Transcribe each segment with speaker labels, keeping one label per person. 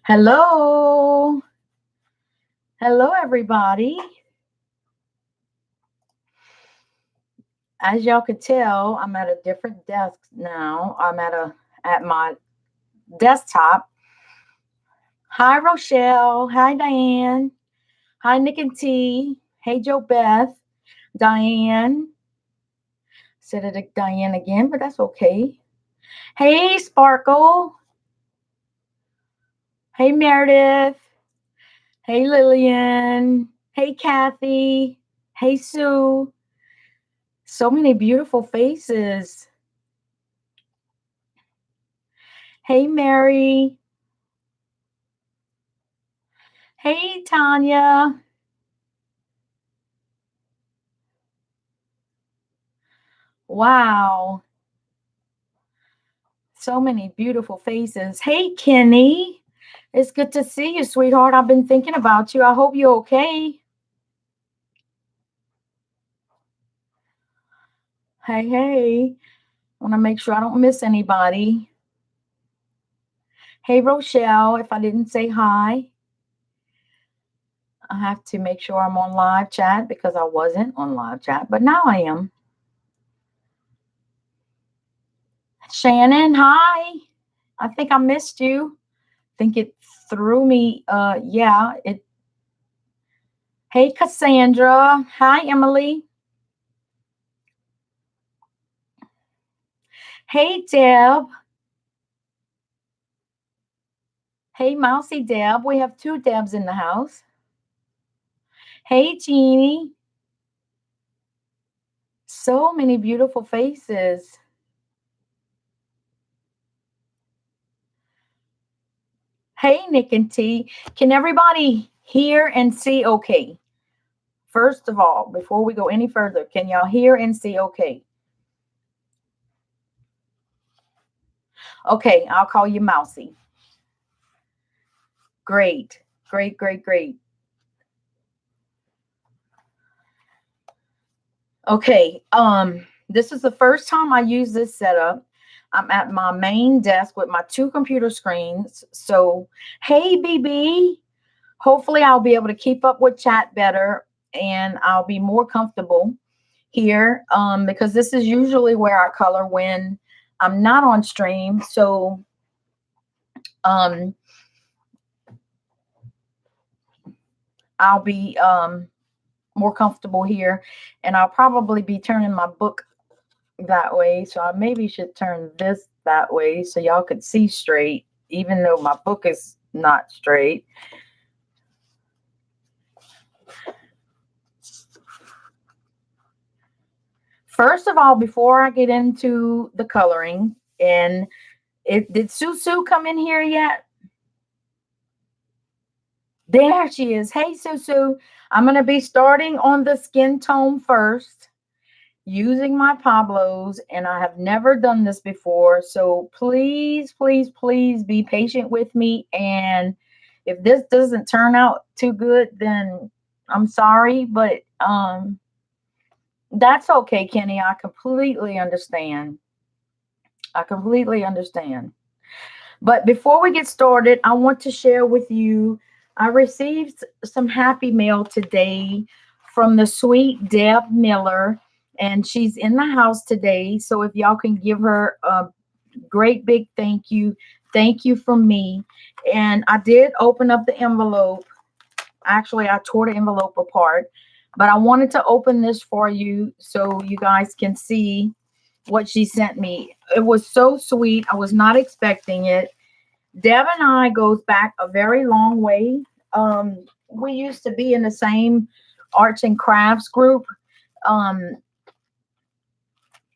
Speaker 1: Hello. Hello, everybody. As y'all could tell, I'm at a different desk now. I'm at my desktop. Hi, Rochelle. Hi, Diane. Hi, Nick and T. Hey, Joe Beth. Diane. Said it Diane again, but that's okay. Hey, Sparkle. Hey, Meredith. Hey, Lillian. Hey, Kathy. Hey, Sue. So many beautiful faces. Hey, Mary. Hey, Tanya. Wow. So many beautiful faces. Hey, Kenny. It's good to see you, sweetheart. I've been thinking about you. I hope you're okay. Hey, hey. I want to make sure I don't miss anybody. Hey, Rochelle. If I didn't say hi, I have to make sure I'm on live chat because I wasn't on live chat, but now I am. Shannon, hi. I think I missed you. Think it threw me. Yeah, it. Hey, Cassandra. Hi, Emily. Hey, Deb. Hey, Mousy Deb. We have two Debs in the house. Hey, Jeannie. So many beautiful faces. Hey, Nick and T. Can everybody hear and see okay? First of all, before we go any further, can y'all hear and see okay? Okay, I'll call you Mousy. Great, great, great, great. Okay, this is the first time I use this setup. I'm at my main desk with my two computer screens. So, hey, BB. Hopefully, I'll be able to keep up with chat better and I'll be more comfortable here because this is usually where I color when I'm not on stream. So, um, I'll be more comfortable here and I'll probably be turning my book that way. So I maybe should turn this that way so y'all could see straight, even though my book is not straight. First of all, before I get into the coloring, and did Susu come in here yet? There she is. Hey, Susu. I'm going to be starting on the skin tone first using my Pablos, and I have never done this before. So please, please, please be patient with me. And if this doesn't turn out too good, then I'm sorry, but that's okay, Kenny. I completely understand. I completely understand. But before we get started, I want to share with you I received some happy mail today from the sweet Deb Miller, and she's in the house today. So if y'all can give her a great big thank you from me. And I did open up the envelope. Actually, I tore the envelope apart, but I wanted to open this for you so you guys can see what she sent me. It was so sweet. I was not expecting it. Deb and I goes back a very long way. We used to be in the same arts and crafts group. Um,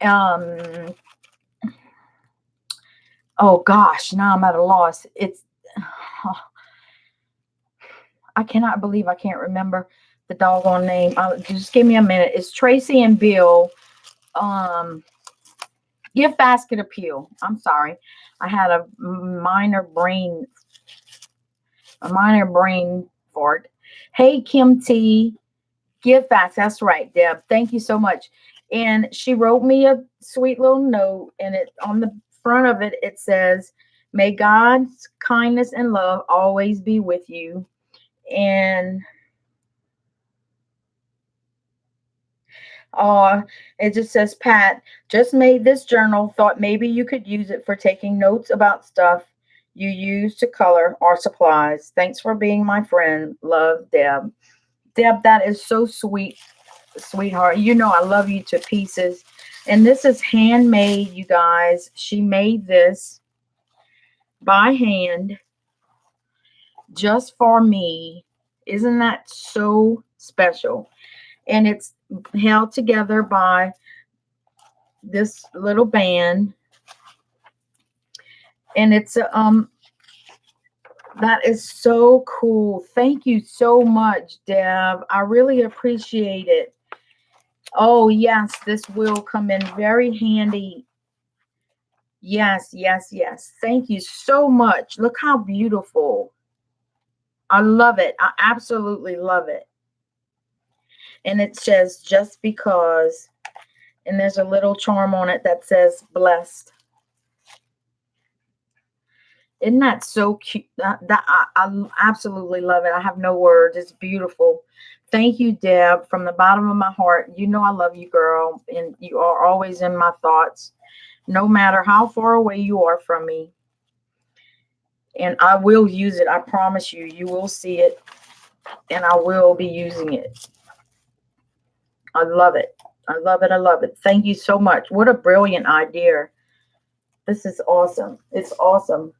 Speaker 1: um, oh gosh, now I'm at a loss. It's I cannot believe I can't remember the doggone name. Just give me a minute. It's Tracy and Bill. Um, Gift basket appeal. I'm sorry. I had a minor brain fart. Hey, Kim T. Gift basket. That's right, Deb. Thank you so much. And she wrote me a sweet little note, and it on the front of it it says, May God's kindness and love always be with you. And it just says, Pat, just made this journal. Thought maybe you could use it for taking notes about stuff you use to color or supplies. Thanks for being my friend. Love, Deb. Deb, that is so sweet, sweetheart. You know I love you to pieces. And this is handmade, you guys. She made this by hand just for me. Isn't that so special? And it's held together by this little band. And it's that is so cool. Thank you so much, Deb. I really appreciate it. Oh, yes, this will come in very handy. Yes, yes, yes. Thank you so much. Look how beautiful. I love it. I absolutely love it. And it says just because, and there's a little charm on it that says blessed. Isn't that so cute? I absolutely love it. I have no words. It's beautiful. Thank you, Deb, from the bottom of my heart. You know I love you, girl, and you are always in my thoughts, no matter how far away you are from me. And I will use it. I promise you. You will see it, and I will be using it. I love it. I love it. I love it. Thank you so much. What a brilliant idea. This is awesome. It's awesome.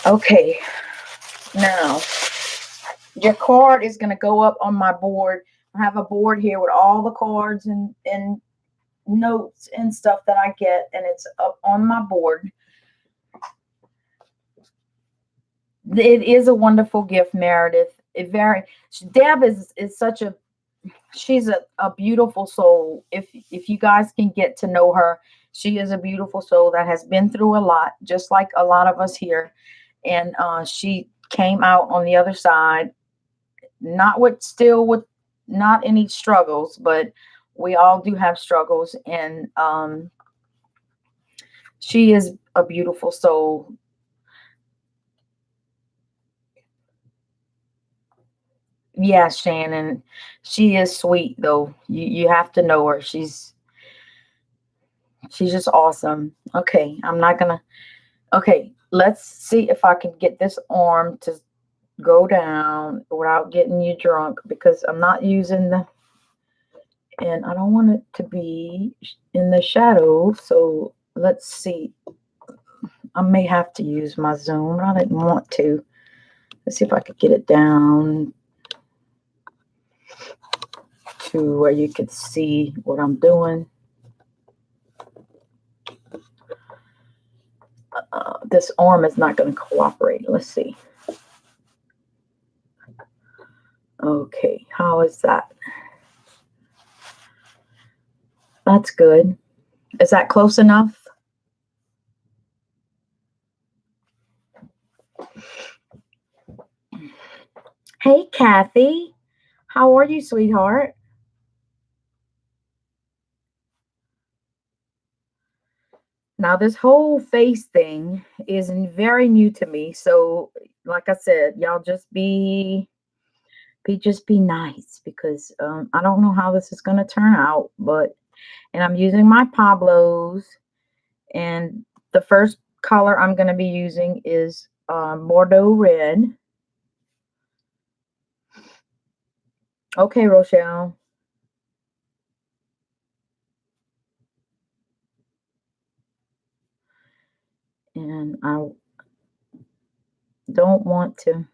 Speaker 1: Okay. Now, your card is going to go up on my board. I have a board here with all the cards and notes and stuff that I get, and it's up on my board. It is a wonderful gift, Meredith. Deb is such a she's a beautiful soul. If you guys can get to know her, she is a beautiful soul that has been through a lot, just like a lot of us here. And she came out on the other side, not with not any struggles, but we all do have struggles. And she is a beautiful soul. Yeah, Shannon. She is sweet though. You have to know her. She's just awesome. Okay, I'm not gonna okay, let's see if I can get this arm to go down without getting you drunk, because I'm not using and I don't want it to be in the shadow. So let's see. I may have to use my zoom. I didn't want to. Let's see if I could get it down to where you could see what I'm doing. This arm is not going to cooperate. Let's see. Okay, how is that? That's good. Is that close enough? Hey, Kathy. How are you, sweetheart? Now, this whole face thing is very new to me. So, like I said, y'all just be nice, because I don't know how this is going to turn out. And I'm using my Pablos, and the first color I'm going to be using is Bordeaux red. Okay, Rochelle. And I don't want to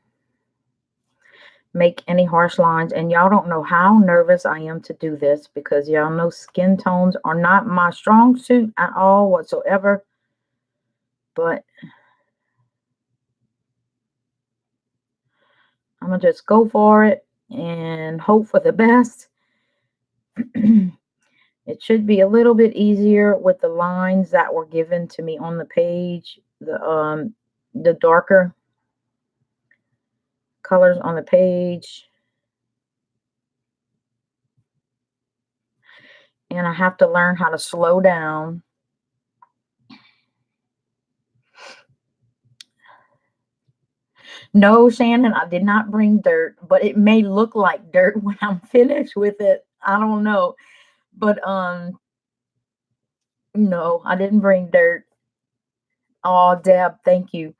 Speaker 1: make any harsh lines, and y'all don't know how nervous I am to do this, because y'all know skin tones are not my strong suit at all whatsoever. But I'm gonna just go for it and hope for the best. It should be a little bit easier with the lines that were given to me on the page, the darker colors on the page. And I have to learn how to slow down. No, Shannon, I did not bring dirt, but it may look like dirt when I'm finished with it. I don't know. But no, I didn't bring dirt. Oh, Deb, thank you.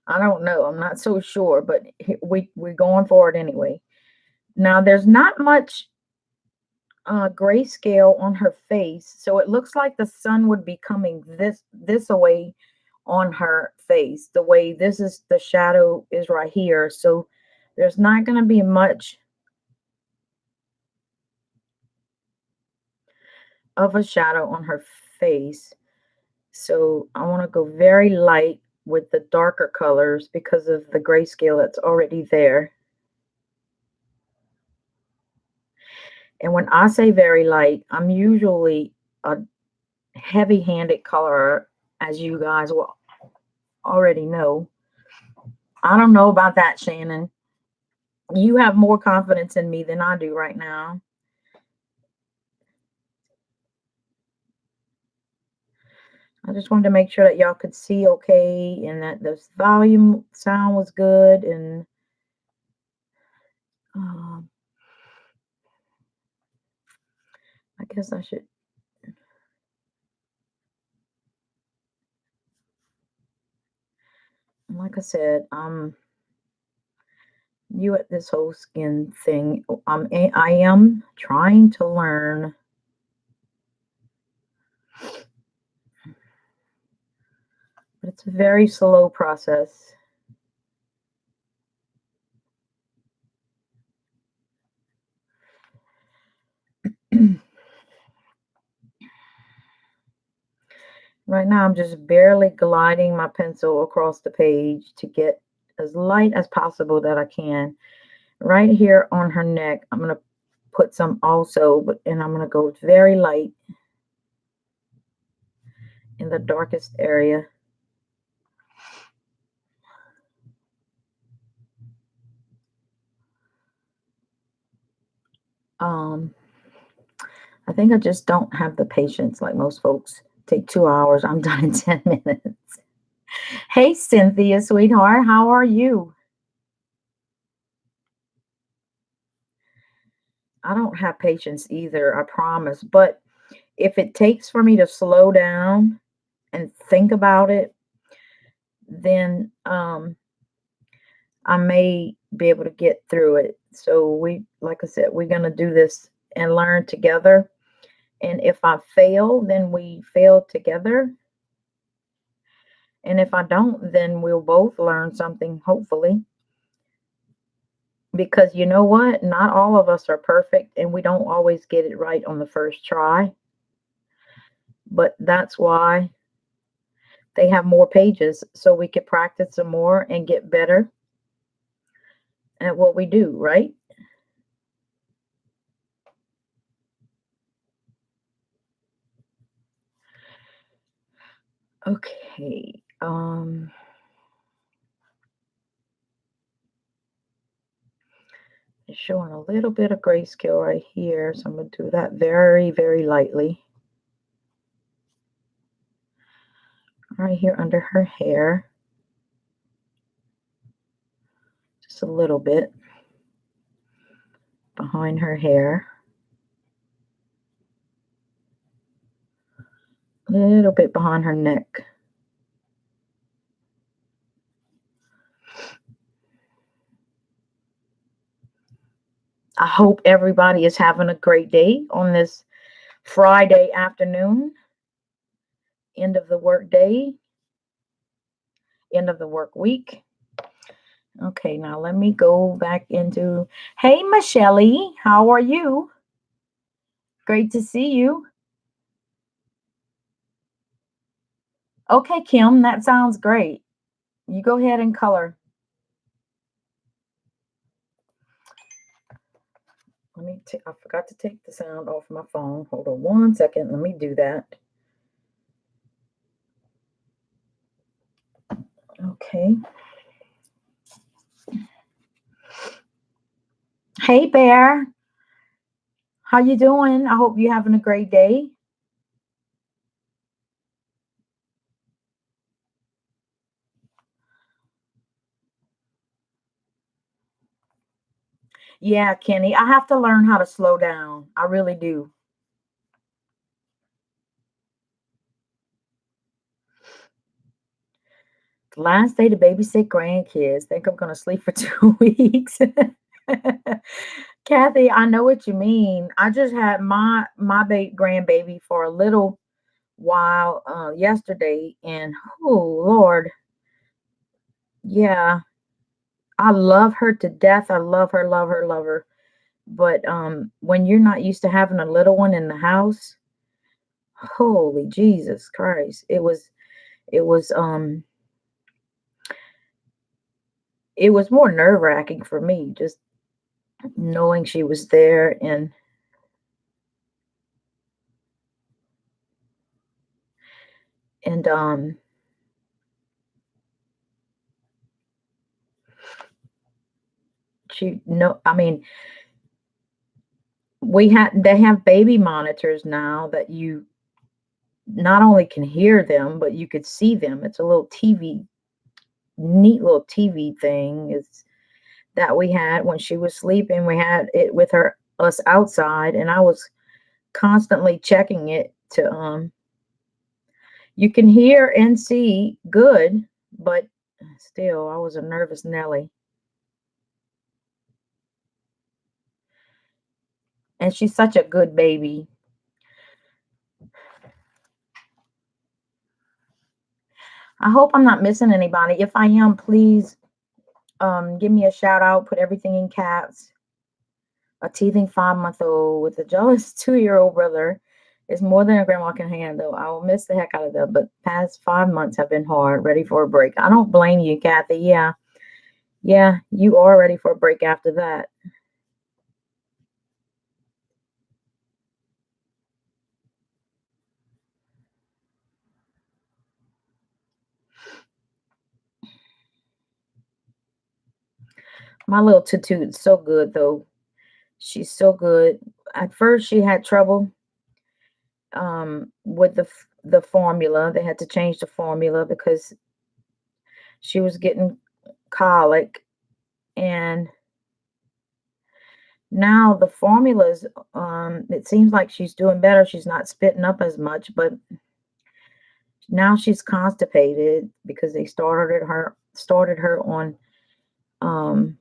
Speaker 1: I don't know. I'm not so sure, but we're going for it anyway. Now there's not much grayscale on her face, so it looks like the sun would be coming this away on her face. The way this is, the shadow is right here, so there's not going to be much of a shadow on her face. So I want to go very light with the darker colors because of the grayscale that's already there. And when I say very light, I'm usually a heavy-handed colorer, as you guys will already know. I don't know about that, Shannon. You have more confidence in me than I do right now. I just wanted to make sure that y'all could see okay and that the volume sound was good. And um, I guess I should, like I said, new at this whole skin thing. I am trying to learn. But it's a very slow process. Right now, I'm just barely gliding my pencil across the page to get as light as possible that I can. Right here on her neck, I'm going to put some also, and I'm going to go very light in the darkest area. I think I just don't have the patience like most folks. Take 2 hours. I'm done in 10 minutes. Hey, Cynthia, sweetheart, how are you? I don't have patience either, I promise. But if it takes for me to slow down and think about it, then I may be able to get through it. So like I said, we're gonna do this and learn together. And if I fail, then we fail together. And if I don't, then we'll both learn something, hopefully. Because you know what? Not all of us are perfect, and we don't always get it right on the first try. But that's why they have more pages, so we could practice some more and get better at what we do, right? Okay. It's showing a little bit of grayscale right here, so I'm going to do that very, very lightly. Right here under her hair. Just a little bit behind her hair. A little bit behind her neck. I hope everybody is having a great day on this Friday afternoon. End of the work day. End of the work week. Okay, now let me go back into, hey, Michelle, how are you? Great to see you. Okay, Kim, that sounds great. You go ahead and color. I forgot to take the sound off my phone. Hold on 1 second. Let me do that. Okay. Hey, Bear. How you doing? I hope you're having a great day. Yeah, Kenny, I have to learn how to slow down. I really do. Last day to babysit grandkids. Think I'm gonna sleep for 2 weeks. Kathy, I know what you mean. I just had my grandbaby for a little while yesterday, and oh Lord, yeah, I love her to death. I love her, love her, love her. But when you're not used to having a little one in the house, holy Jesus Christ, it was it was more nerve-wracking for me just knowing she was there, and she no I mean they have baby monitors now that you not only can hear them but you could see them. It's a little TV, neat little TV thing is that we had when she was sleeping. We had it with her us outside, and I was constantly checking it to you can hear and see good, but still I was a nervous Nelly. And she's such a good baby. I hope I'm not missing anybody. If I am, please give me a shout out, put everything in caps. A teething 5-month-old with a jealous 2-year-old brother is more than a grandma can handle. I will miss the heck out of them, but past 5 months have been hard, ready for a break. I don't blame you, Kathy. Yeah. Yeah, you are ready for a break after that. My little Tutu's so good though. She's so good. At first she had trouble with the formula. They had to change the formula because she was getting colic, and now the formulas it seems like she's doing better. She's not spitting up as much, but now she's constipated because they started her on um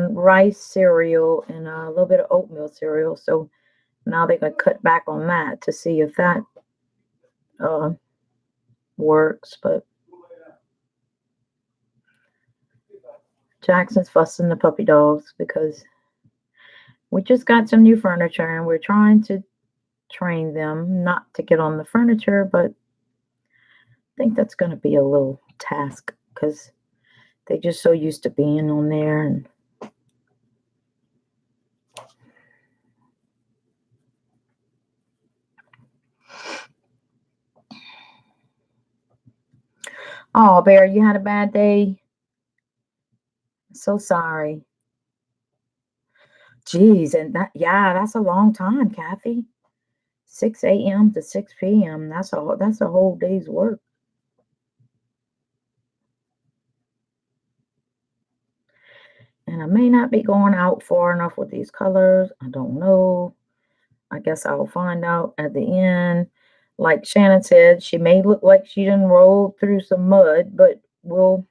Speaker 1: rice cereal and a little bit of oatmeal cereal. So now they're gonna cut back on that to see if that uh works. But Jackson's fussing the puppy dogs because we just got some new furniture and we're trying to train them not to get on the furniture, but I think that's going to be a little task because they're just so used to being on there. And oh, Bear, you had a bad day. So sorry. Jeez, and yeah, that's a long time, Kathy. 6 a.m. to 6 p.m. That's a whole day's work. And I may not be going out far enough with these colors. I don't know. I guess I'll find out at the end. Like Shannon said, she may look like she done rolled through some mud, but we'll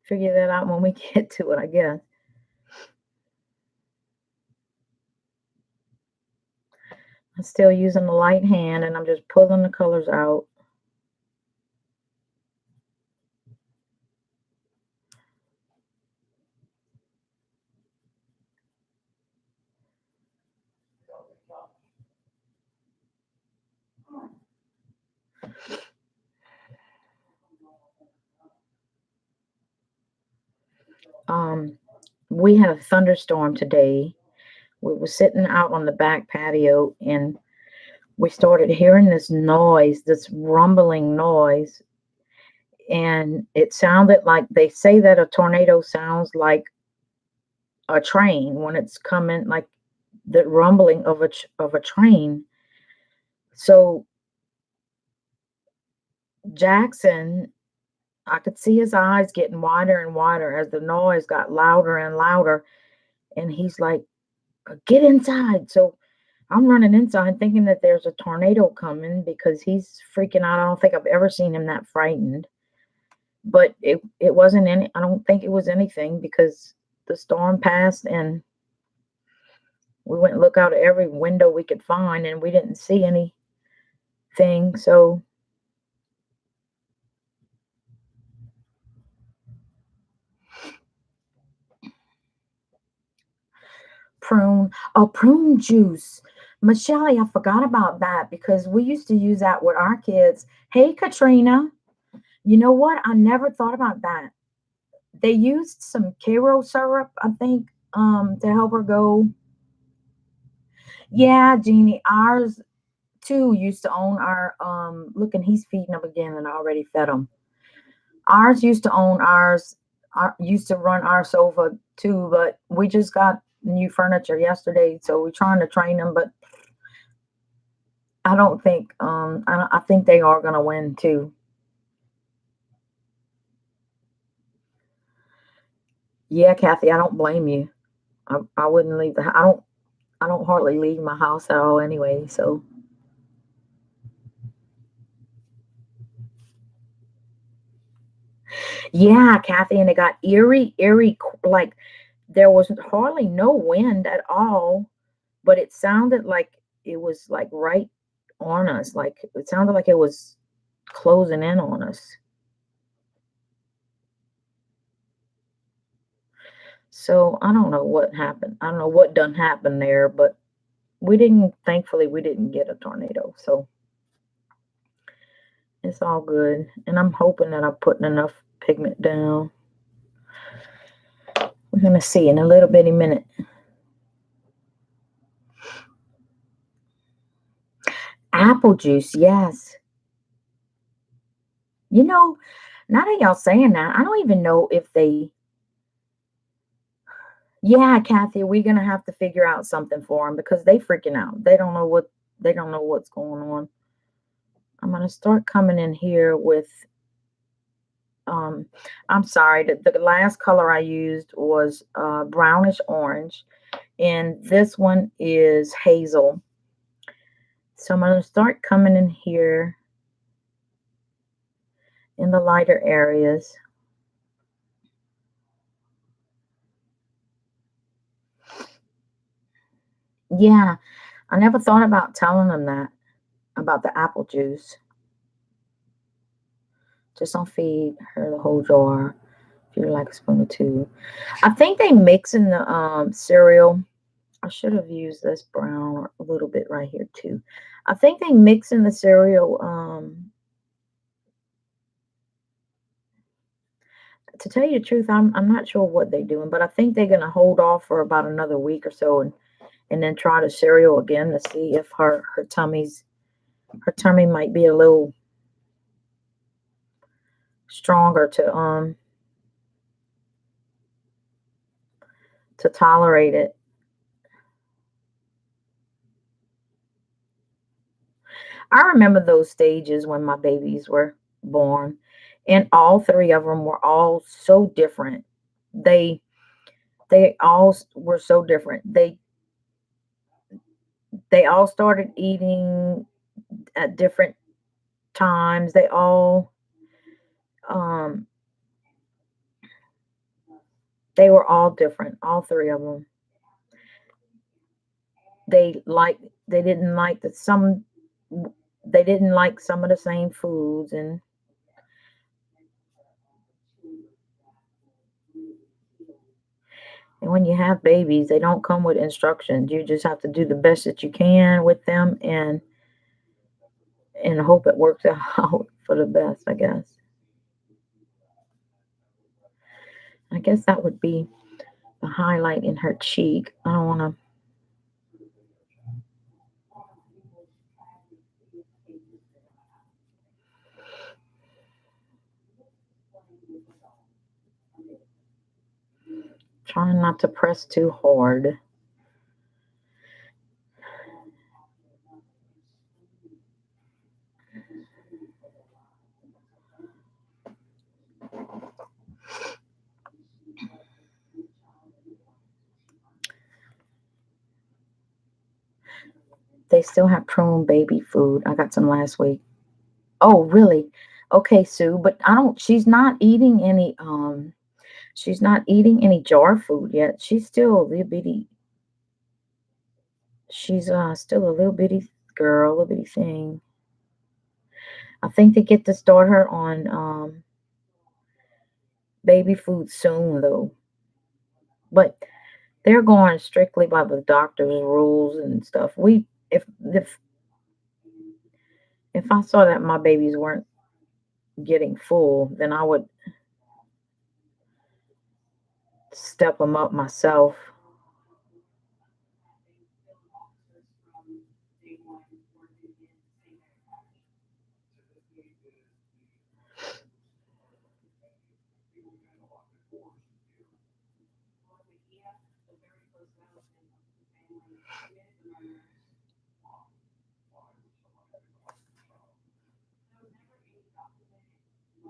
Speaker 1: figure that out when we get to it, I guess. I'm still using the light hand and I'm just pulling the colors out. We had a thunderstorm today. We were sitting out on the back patio and we started hearing this noise, this rumbling noise. And it sounded like they say that a tornado sounds like a train when it's coming, like the rumbling of a train. So Jackson I could see his eyes getting wider and wider as the noise got louder and louder. And he's like, get inside. So I'm running inside thinking that there's a tornado coming because he's freaking out. I don't think I've ever seen him that frightened. But it wasn't any, I don't think it was anything because the storm passed and we went and looked out at every window we could find and we didn't see anything. So prune juice. Michelle, I forgot about that because we used to use that with our kids. Hey, Katrina, you know what? I never thought about that. They used some Karo syrup, I think, to help her go. Yeah, Jeannie, ours too used to own our look, and he's feeding them again and I already fed him. Ours used to own ours, used to run our sofa too, but we just got new furniture yesterday, so we're trying to train them, but I don't think I think they are gonna win too. Yeah, Kathy, I don't blame you. I wouldn't leave I don't hardly leave my house at all anyway, so yeah, Kathy, and it got eerie, like there was hardly no wind at all, but it sounded like it was like right on us. Like it sounded like it was closing in on us. So I don't know what happened. I don't know what done happened there, but thankfully, we didn't get a tornado. So it's all good. And I'm hoping that I'm putting enough pigment down. We're going to see in a little bitty minute. Apple juice, yes. You know, now that y'all saying that, I don't even know if they. Yeah, Kathy, we're gonna have to figure out something for them because they freaking out. They don't know what's going on. I'm gonna start coming in here with. Um, I'm sorry. The last color I used was brownish orange, and this one is hazel. So I'm gonna start coming in here in the lighter areas. Yeah, I never thought about telling them that about the apple juice. Just don't feed her the whole jar. If you like a spoon or two. I think they mix in the cereal. I should have used this brown a little bit right here too. I think they mix in the cereal. To tell you the truth, I'm not sure what they're doing, but I think they're gonna hold off for about another week or so and then try the cereal again to see if her tummy might be a little stronger to tolerate it. I remember those stages when my babies were born, and all three of them were all so different. They they all were so different. They all started eating at different times. Um they were all different, all three of them. They didn't like that some they didn't like some of the same foods and when you have babies, they don't come with instructions. You just have to do the best that you can with them and hope it works out for the best, I guess. I guess that would be the highlight in her cheek. I don't want to. Trying not to press too hard. They still have prune baby food. I got some last week. Oh, really? Okay, Sue, but I don't she's not eating any jar food yet. She's still a little bitty. She's still a little bitty girl, little bitty thing. I think they get to start her on baby food soon though. But they're going strictly by the doctor's rules and stuff. We if I saw that my babies weren't getting full, then I would step them up myself.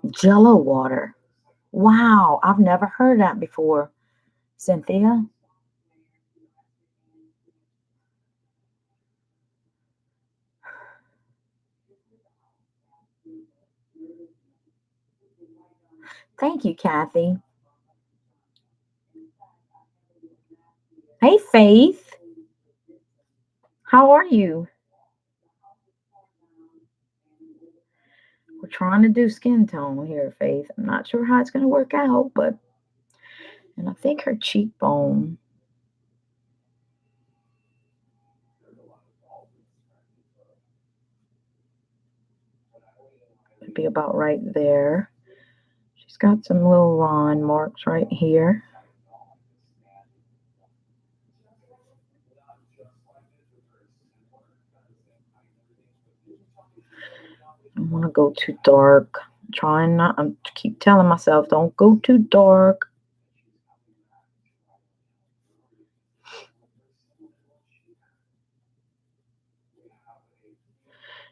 Speaker 1: Jello water. Wow, I've never heard that before. Cynthia? Thank you, Kathy. Hey, Faith. How are you? We're trying to do skin tone here, Faith. I'm not sure how it's going to work out, but, and I think her cheekbone would be about right there. She's got some little line marks right here. I don't want to go too dark. I'm trying not, I keep telling myself, don't go too dark.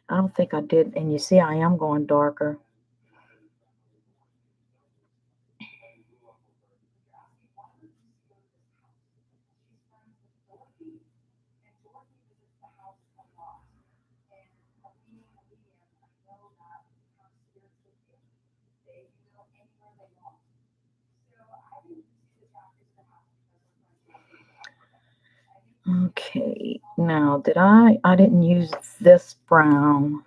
Speaker 1: I don't think I did. And you see, I am going darker. Okay, now I didn't use this brown.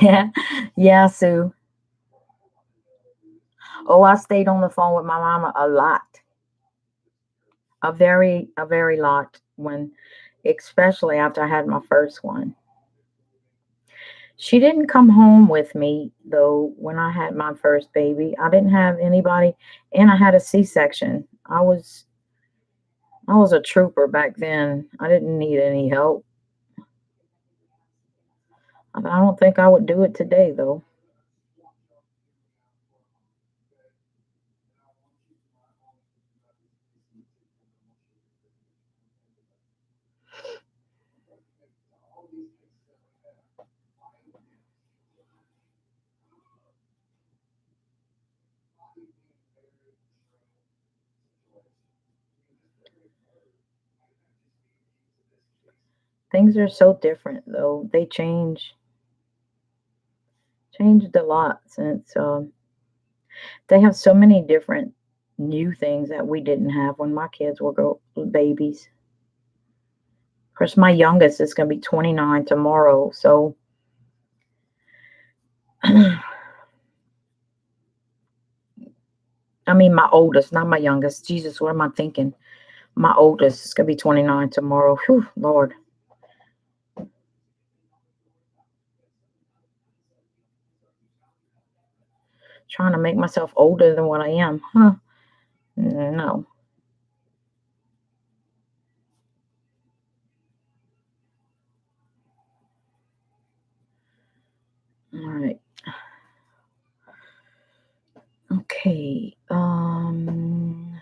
Speaker 1: Yeah, yeah, Sue. Oh, I stayed on the phone with my mama a lot. A very lot when, especially after I had my first one. She didn't come home with me though when I had my first baby. I didn't have anybody and I had a C-section. I was a trooper back then. I didn't need any help. I don't think I would do it today though. Things are so different though. They changed a lot since they have so many different new things that we didn't have when my kids were babies. Of course, my youngest is going to be 29 tomorrow. So, I mean, my oldest, not my youngest. Jesus, what am I thinking? My oldest is going to be 29 tomorrow. Whew, Lord. Trying to make myself older than what I am. Huh? No. All right. Okay. And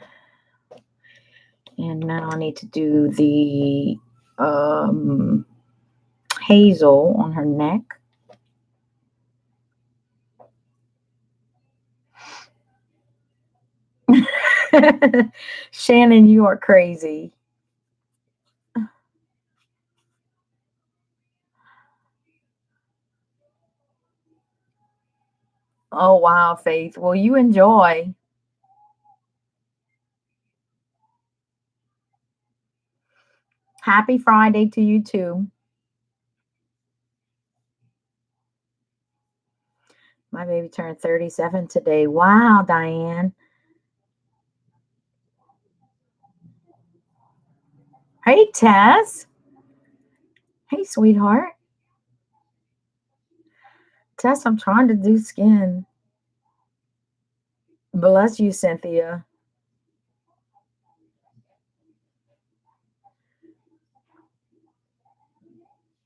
Speaker 1: now I need to do the hazel on her neck. Shannon, you are crazy. Oh, wow, Faith. Well, you enjoy. Happy Friday to you too. My baby turned 37 today. Wow, Diane. Hey, Tess. Hey, sweetheart. Tess, I'm trying to do skin. Bless you, Cynthia.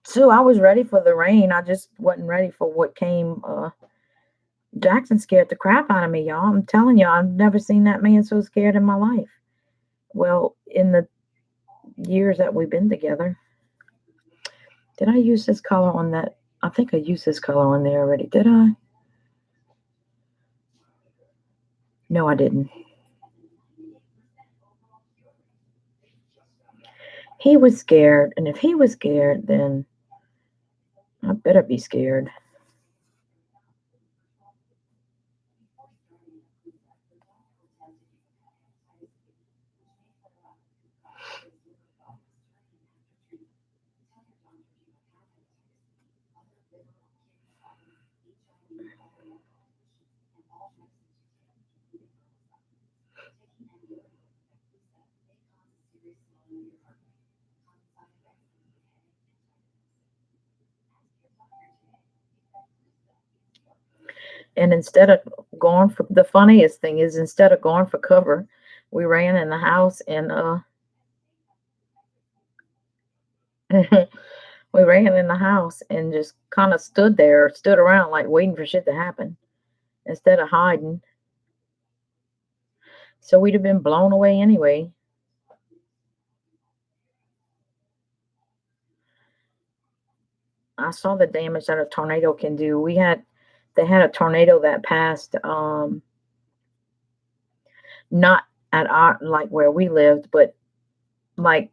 Speaker 1: Sue, I was ready for the rain. I just wasn't ready for what came. Jackson scared the crap out of me, y'all. I'm telling y'all, I've never seen that man so scared in my life. Well, in the years that we've been together. Did I use this color on that? I think I used this color on there already. Did I? No, I didn't. He was scared, and if he was scared, then I better be scared. And instead of going for the funniest thing is instead of going for cover, we ran in the house and we ran in the house and just kind of stood there, stood around like waiting for shit to happen instead of hiding. So we'd have been blown away anyway. I saw the damage that a tornado can do. They had a tornado that passed not at our like where we lived, but like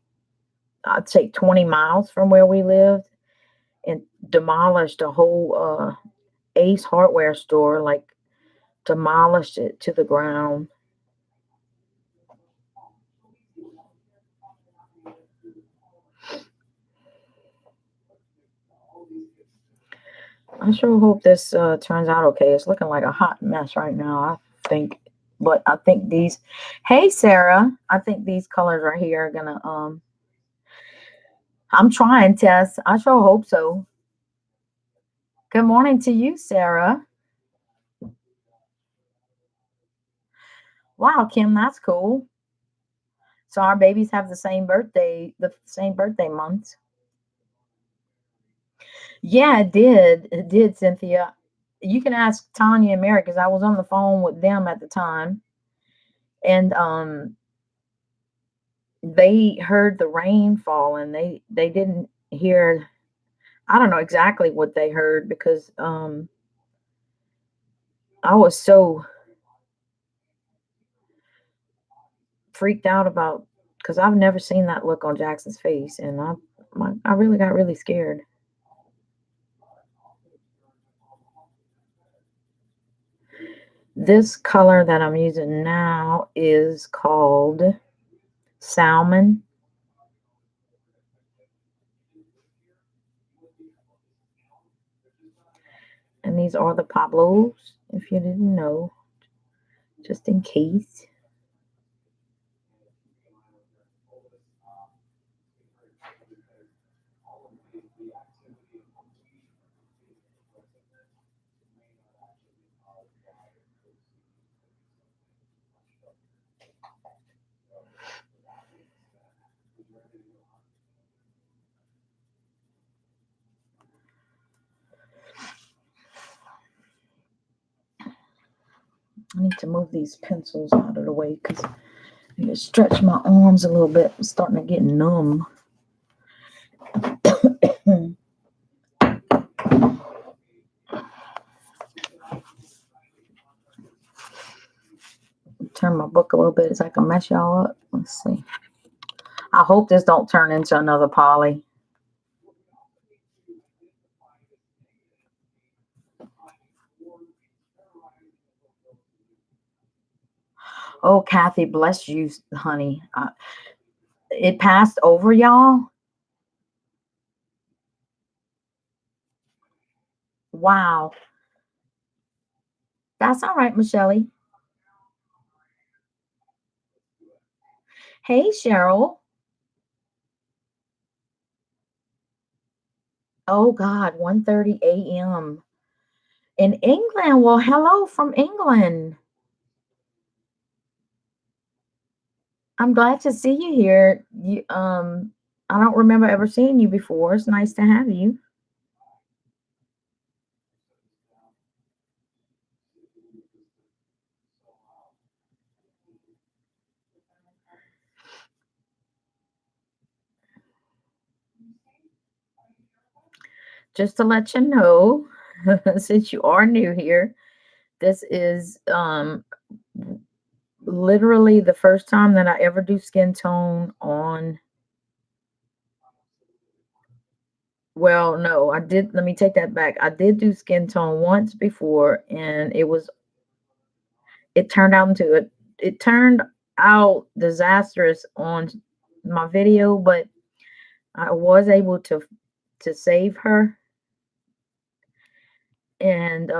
Speaker 1: I'd say 20 miles from where we lived and demolished a whole Ace hardware store, like demolished it to the ground. I sure hope this turns out okay. It's looking like a hot mess right now, I think. But I think these, hey Sarah, I think these colors right here are gonna I'm trying, Tess. I sure hope so. Good morning to you, Sarah. Wow, Kim, that's cool. So our babies have the same birthday months. Yeah, it did. It did, Cynthia. You can ask Tanya and Mary because I was on the phone with them at the time, and they heard the rain fall, and they didn't hear. I don't know exactly what they heard because I was so freaked out about because I've never seen that look on Jackson's face, and I really got really scared. This color that I'm using now is called salmon. And these are the Pablos, if you didn't know, just in case. I need to move these pencils out of the way because I need to stretch my arms a little bit. I'm starting to get numb. turn my book a little bit so I can mess y'all up. Let's see. I hope this don't turn into another poly. Oh, Kathy, bless you, honey. It passed over, y'all. Wow. That's all right, Michelle. Hey, Cheryl. Oh, God, 1:30 a.m. in England. Well, hello from England. I'm glad to see you here. I don't remember ever seeing you before. It's nice to have you. Just to let you know, since you are new here, this is literally the first time that I ever do skin tone on. Well, no, I did. Let me take that back. I did do skin tone once before, and it turned out into it turned out disastrous on my video, but I was able to save her, and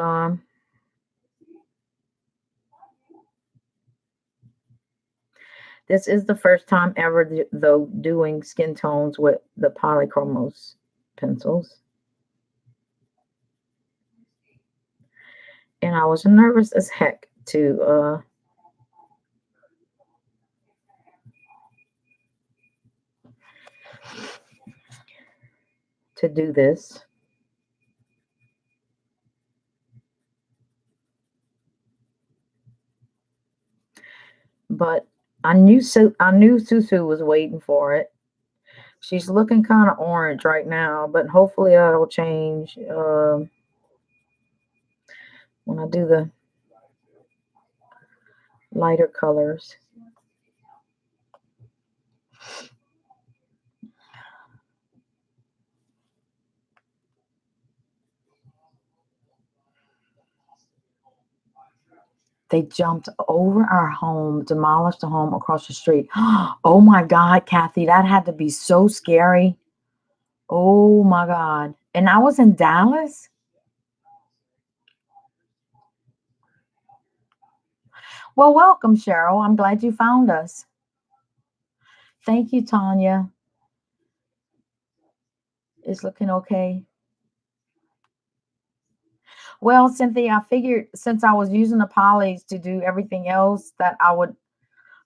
Speaker 1: this is the first time ever though doing skin tones with the polychromos pencils. And I was nervous as heck to do this. But I knew Susu was waiting for it. She's looking kind of orange right now, but hopefully that'll change when I do the lighter colors. They jumped over our home, demolished the home across the street. Oh my God, Kathy, that had to be so scary. Oh my God. And I was in Dallas. Well, welcome, Cheryl. I'm glad you found us. Thank you, Tanya. It's looking okay. Well, Cynthia, I figured since I was using the polys to do everything else, that I would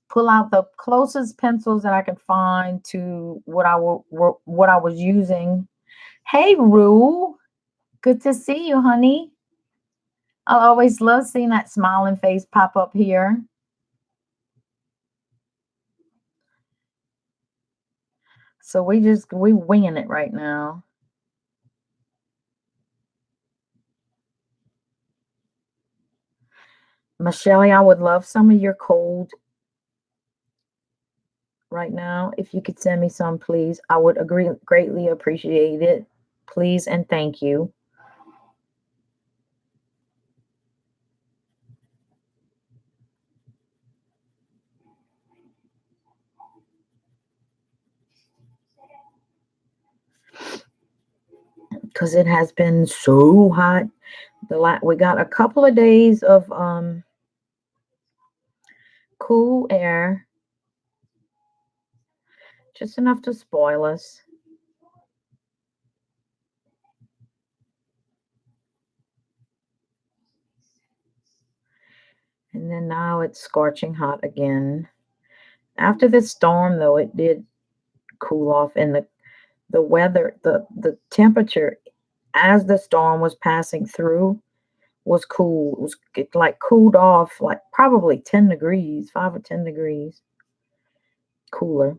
Speaker 1: pull out the closest pencils that I could find to what I was using. Hey, Rue. Good to see you, honey. I always love seeing that smiling face pop up here. So we winging it right now. Michelle, I would love some of your cold right now. If you could send me some, please. I would greatly appreciate it. Please and thank you. Because it has been so hot. We got a couple of days of cool air, just enough to spoil us. And then now it's scorching hot again. After the storm, though, it did cool off, and the weather, the temperature as the storm was passing through was cool. It like cooled off like probably 10 degrees, 5 or 10 degrees cooler.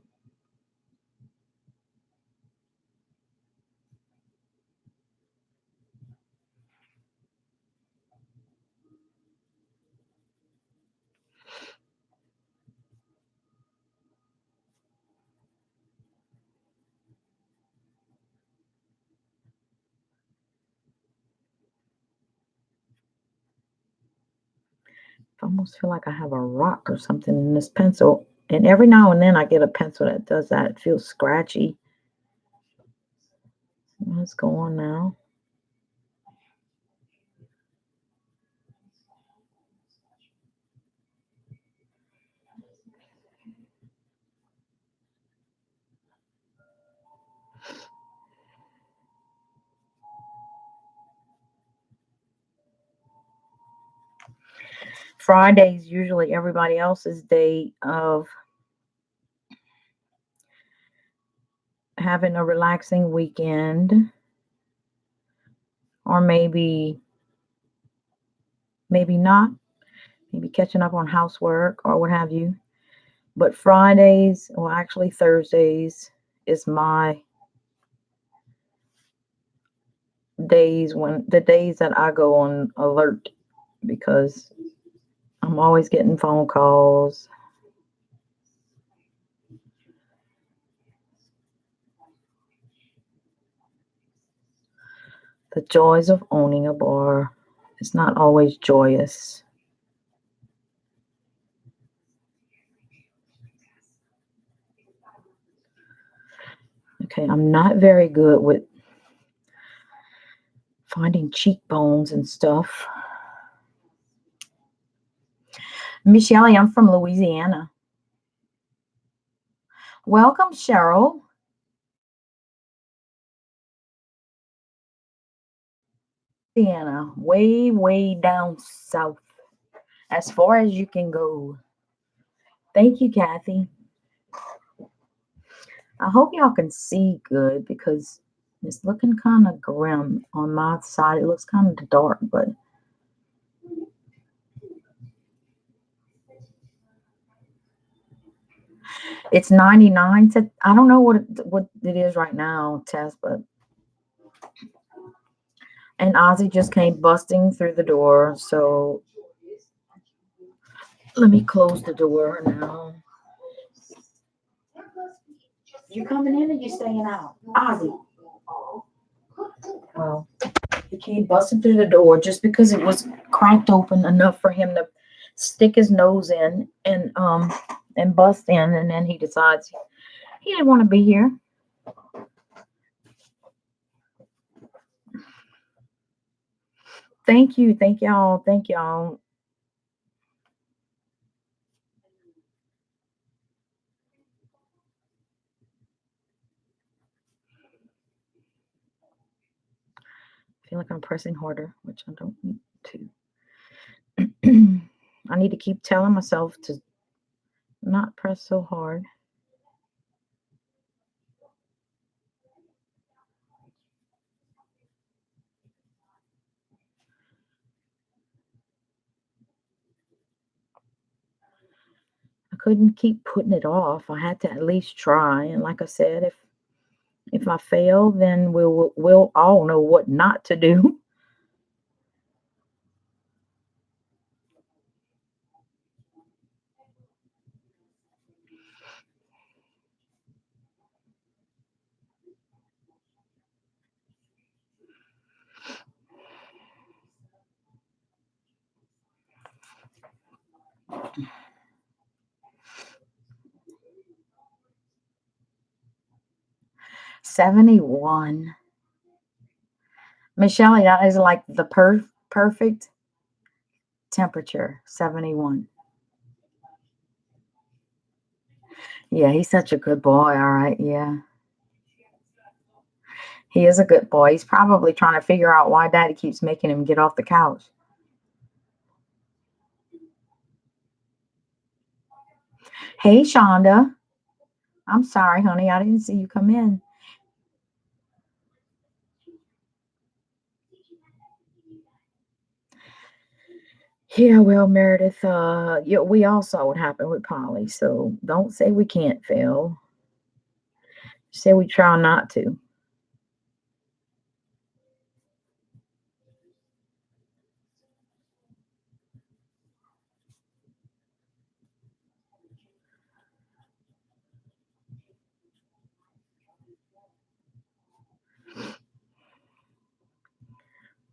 Speaker 1: I almost feel like I have a rock or something in this pencil. And every now and then I get a pencil that does that. It feels scratchy. Let's go on now. Friday's usually everybody else's day of having a relaxing weekend, or maybe not, maybe catching up on housework or what have you. But Fridays, well, actually Thursdays, is my days, when the days that I go on alert, because I'm always getting phone calls. The joys of owning a bar. It's not always joyous. Okay, I'm not very good with finding cheekbones and stuff. Miss Shelley, I'm from Louisiana. Welcome, Cheryl. Louisiana, way, way down south, as far as you can go. Thank you, Kathy. I hope y'all can see good because it's looking kind of grim on my side. It looks kind of dark, but it's 99. I don't know what it is right now, Tess, but and Ozzy just came busting through the door, so let me close the door now. You coming in or you staying out? Ozzy. Well, he came busting through the door just because it was cracked open enough for him to stick his nose in and bust in, and then he decides he didn't want to be here. Thank you. Thank y'all. Thank y'all. I feel like I'm pressing harder, which I don't need to. I need to keep telling myself to not press so hard. I couldn't keep putting it off. I had to at least try. And like I said, if I fail, then we'll all know what not to do. '71. Michelle, that is like the perfect temperature. 71. Yeah, he's such a good boy. All right. Yeah. He is a good boy. He's probably trying to figure out why daddy keeps making him get off the couch. Hey, Shonda. I'm sorry, honey. I didn't see you come in. Yeah, well, Meredith, yeah, we all saw what happened with Polly, so don't say we can't fail. Say we try not to.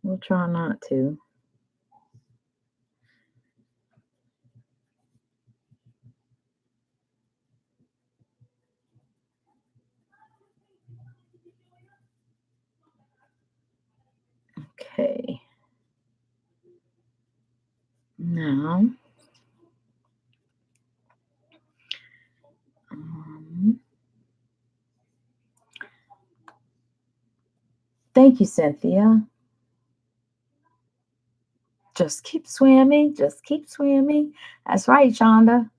Speaker 1: We'll try not to. Okay. Now, thank you, Cynthia. Just keep swimming. Just keep swimming. That's right, Shonda.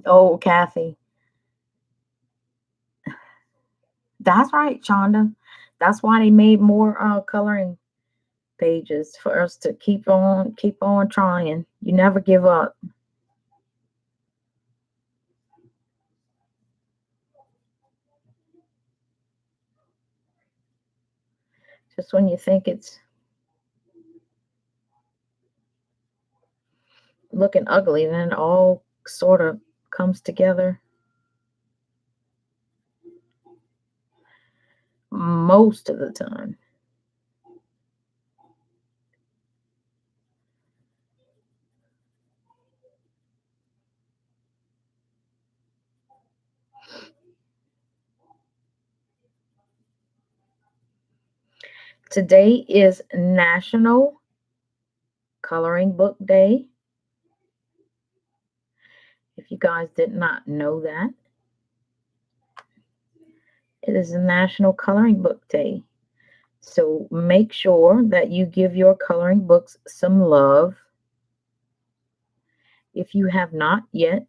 Speaker 1: Oh, Kathy. That's right, Shonda. That's why they made more coloring pages for us to keep on trying. You never give up. Just when you think it's looking ugly, then it all sort of comes together. Most of the time. Today is National Coloring Book Day. If you guys did not know that, it is a National Coloring Book Day. So make sure that you give your coloring books some love. If you have not yet,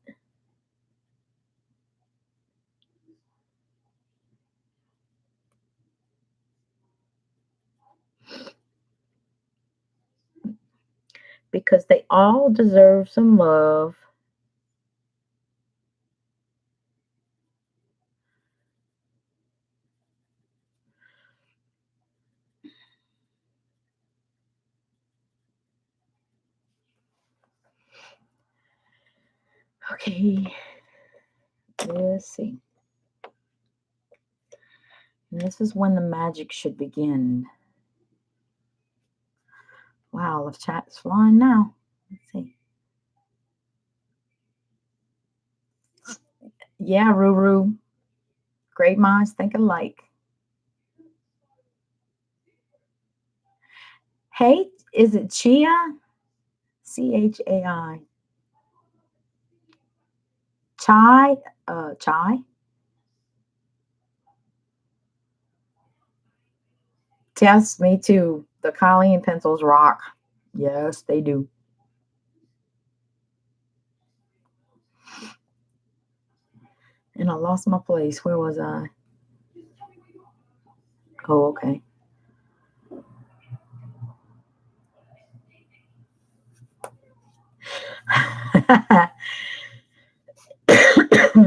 Speaker 1: because they all deserve some love. Okay, let's see. And this is when the magic should begin. Wow, the chat's flying now. Let's see. Yeah, Ruru. Great minds think alike. Hey, is it Chia? Chai. Chai? Chai? Yes, me too. The Colleen pencils rock. Yes, they do. And I lost my place. Where was I? Oh, okay.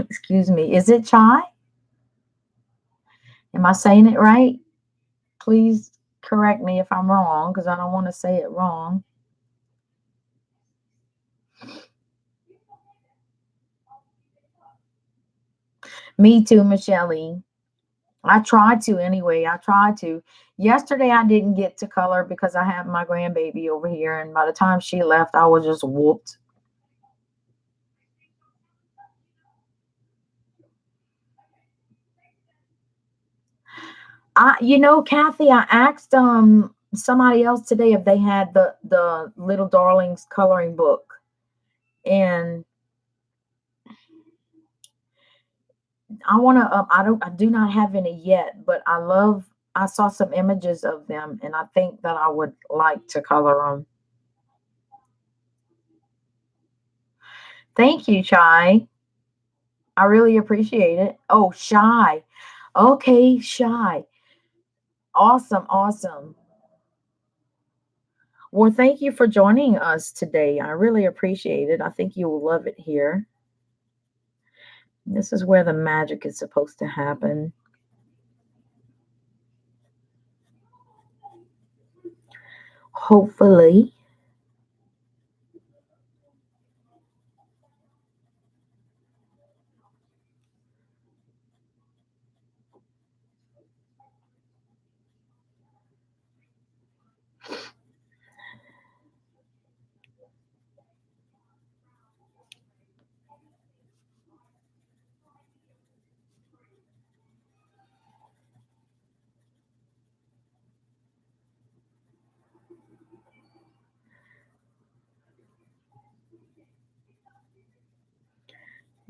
Speaker 1: Excuse me. Is it chai? Am I saying it right? Please correct me if I'm wrong because I don't want to say it wrong. Me too, Michelle. I tried to anyway. I tried to. Yesterday I didn't get to color because I had my grandbaby over here, and by the time she left, I was just whooped. Kathy, I asked somebody else today if they had the Little Darlings coloring book, and I do not have any yet, but I saw some images of them, and I think that I would like to color them. Thank you, Chai. I really appreciate it. Oh, Shy. Okay, Shy. Awesome, awesome. Well, thank you for joining us today. I really appreciate it. I think you will love it here. This is where the magic is supposed to happen. Hopefully.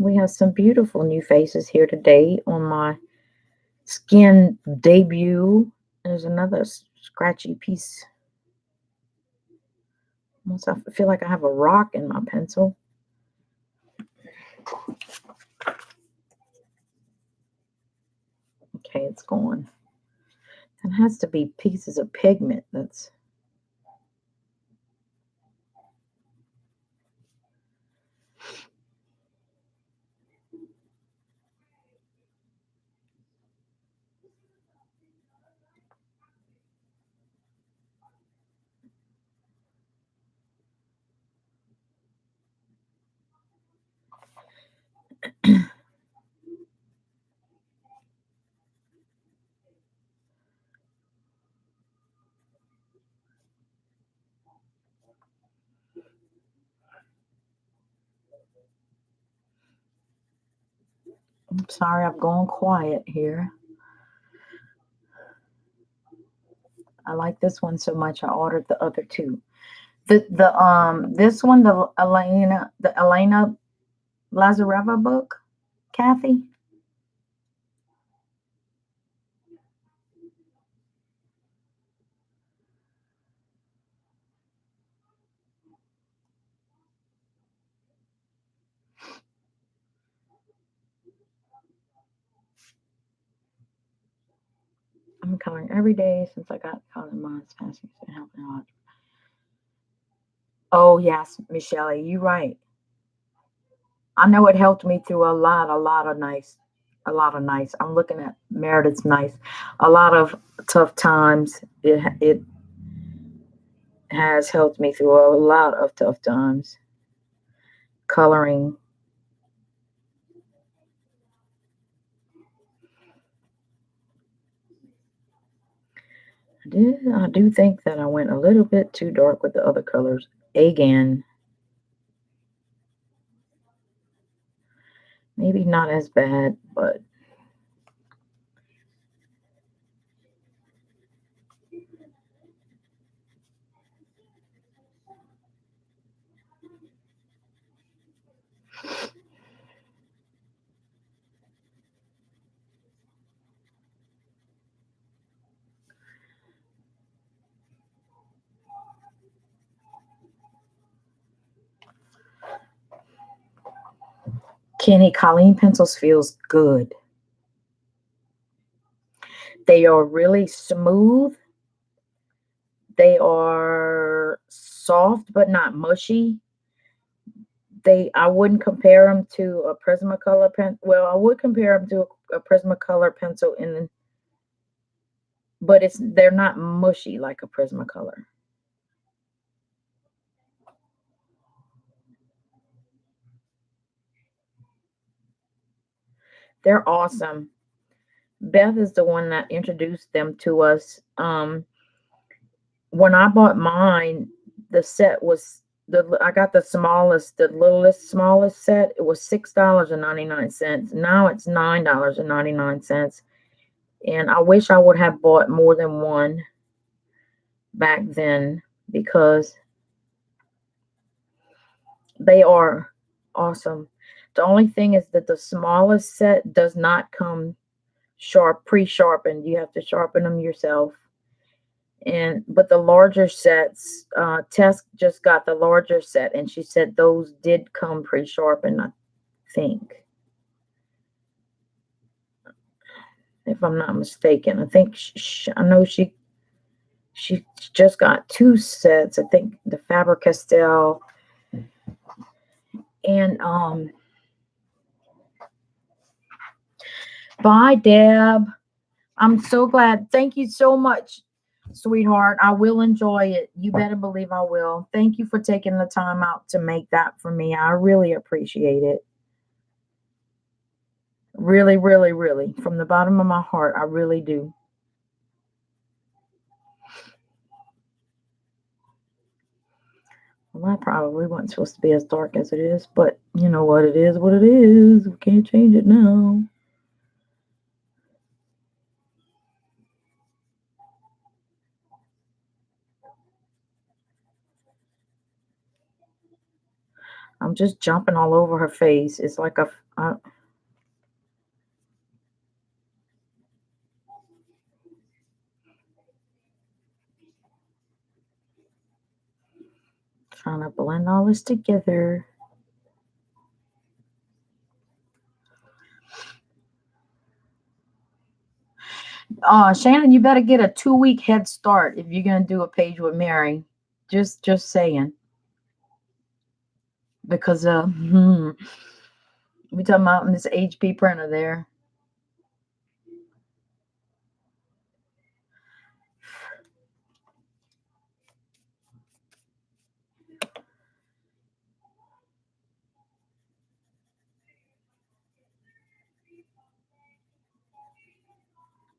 Speaker 1: We have some beautiful new faces here today on my skin debut. There's another scratchy piece. Almost I feel like I have a rock in my pencil. Okay, it's gone. It has to be pieces of pigment that's... I'm sorry, I've gone quiet here. I like this one so much I ordered the other two. This one, the Alena Lazareva book, Kathy. I'm coloring every day since I got caught in months passing and helping out. Oh yes, Michelle, you're right. I know it helped me through a lot of nights. A lot of nights. I'm looking at Meredith's nights. A lot of tough times. It has helped me through a lot of tough times. Coloring. I do think that I went a little bit too dark with the other colors. Again. Maybe not as bad, but Kenny Colleen pencils feels good. They are really smooth. They are soft but not mushy. I wouldn't compare them to a Prismacolor pen. Well, I would compare them to a Prismacolor pencil but they're not mushy like a Prismacolor. They're awesome. Beth is the one that introduced them to us. When I bought mine, the set was I got the smallest set. It was $6.99. Now it's $9.99. And I wish I would have bought more than one back then because they are awesome. The only thing is that the smallest set does not come pre-sharpened. You have to sharpen them yourself. But the larger sets, Tess just got the larger set, and she said those did come pre-sharpened, I think, if I'm not mistaken. I think I know she just got two sets. I think the Faber-Castell and bye, Deb. I'm so glad. Thank you so much, sweetheart. I will enjoy it. You better believe I will. Thank you for taking the time out to make that for me. I really appreciate it. Really, really, really. From the bottom of my heart, I really do. Well, that probably wasn't supposed to be as dark as it is, but you know what it is, what it is. We can't change it now. I'm just jumping all over her face. It's like Trying to blend all this together. Shannon, you better get a 2-week head start if you're gonna do a page with Mary. Just saying. Because we talking about this HP printer there.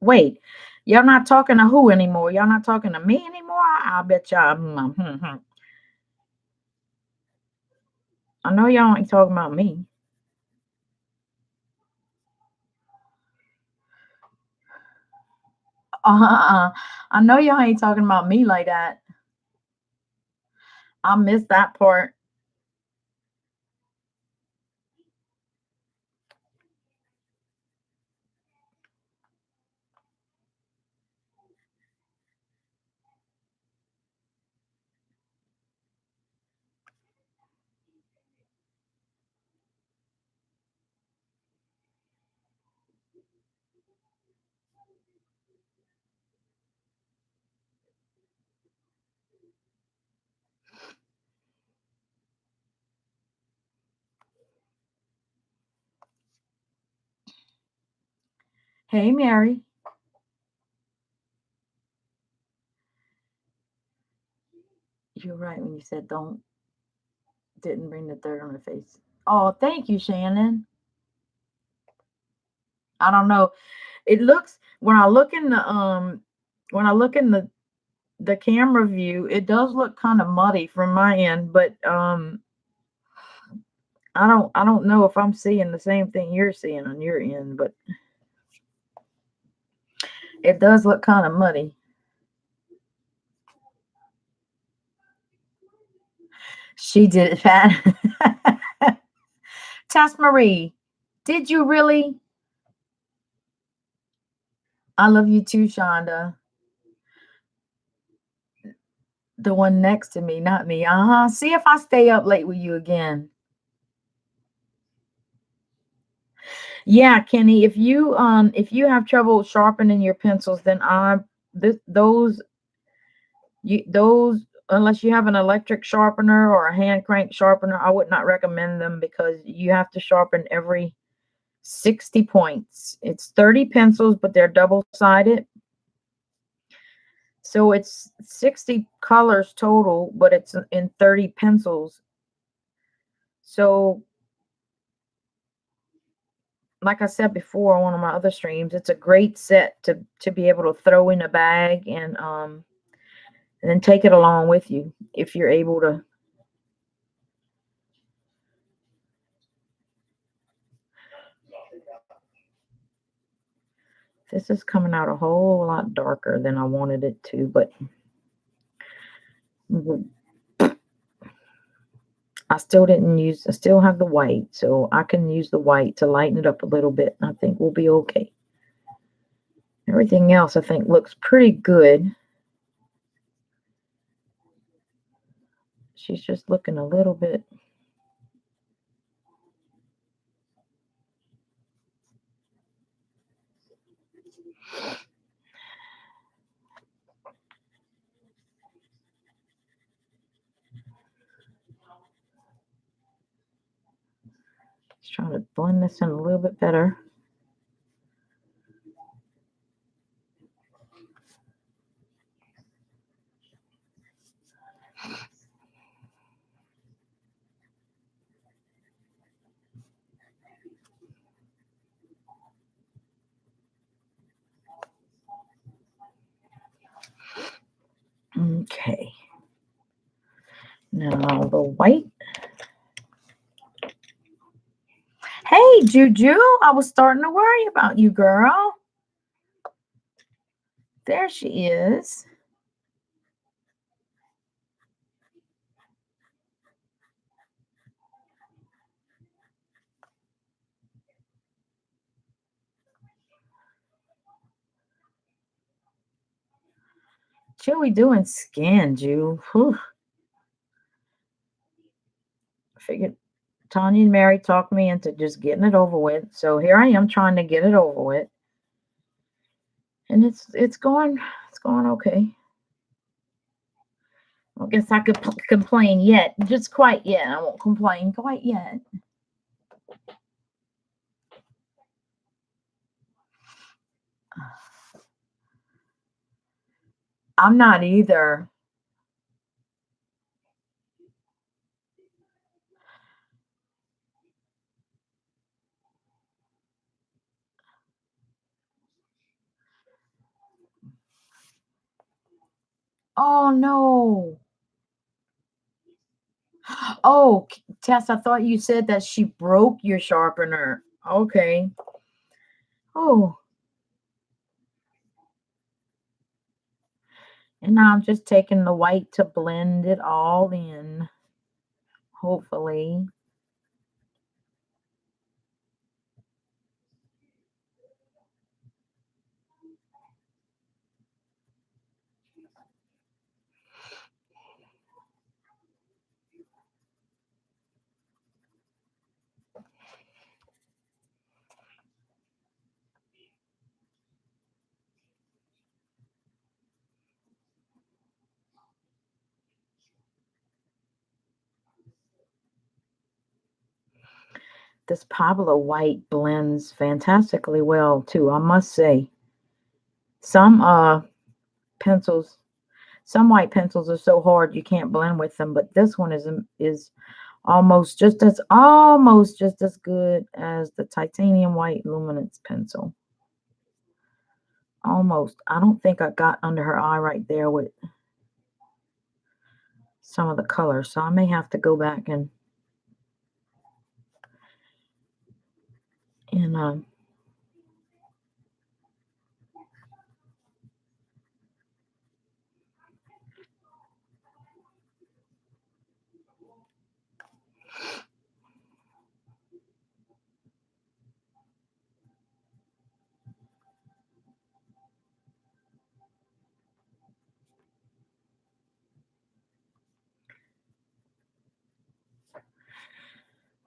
Speaker 1: Wait, y'all not talking to who anymore? Y'all not talking to me anymore? I bet y'all. I know y'all ain't talking about me. I know y'all ain't talking about me like that. I missed that part. Hey, Mary. You're right when you said didn't bring the dirt on the face. Oh, thank you, Shannon. I don't know. It looks when I look in the camera view, it does look kind of muddy from my end, but I don't know if I'm seeing the same thing you're seeing on your end, but it does look kind of muddy. She did it, Pat. Tess Marie, did you really? I love you too, Shonda. The one next to me, not me. See if I stay up late with you again. Yeah, Kenny, if you have trouble sharpening your pencils, then those unless you have an electric sharpener or a hand crank sharpener, I would not recommend them because you have to sharpen every 60 points. It's 30 pencils, but they're double-sided. So it's 60 colors total, but it's in 30 pencils. So like I said before on one of my other streams, it's a great set to be able to throw in a bag and then take it along with you if you're able to. This is coming out a whole lot darker than I wanted it to, but I still have the white, so I can use the white to lighten it up a little bit. I think we'll be okay. Everything else I think looks pretty good. She's just looking a little bit. Just trying to blend this in a little bit better. Okay. Now the white. Hey, Juju, I was starting to worry about you, girl. There she is. Chewy doing skin, Jew. Whew. I figured Tanya and Mary talked me into just getting it over with. So here I am trying to get it over with. And it's going okay. I guess I could complain yet. Just quite yet. I won't complain quite yet. I'm not either. Oh no. Oh, Tess, I thought you said that she broke your sharpener. Okay. Oh, and now I'm just taking the white to blend it all in, hopefully. This Pablo white blends fantastically well too, I must say. Some pencils, some white pencils are so hard you can't blend with them, but this one is almost just as good as the titanium white luminance pencil. Almost. I don't think I got under her eye right there with some of the color, so I may have to go back and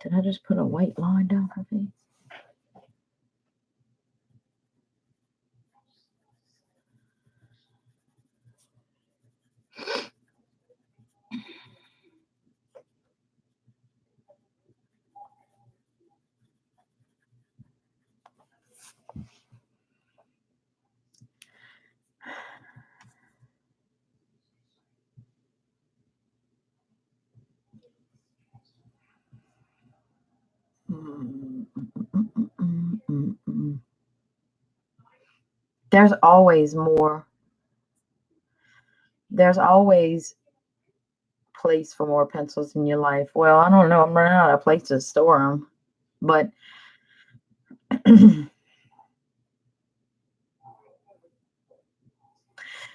Speaker 1: did I just put a white line down her face? Mm, mm, mm, mm, mm, mm, mm. There's always more. There's always place for more pencils in your life. Well, I don't know. I'm running out of place to store them, but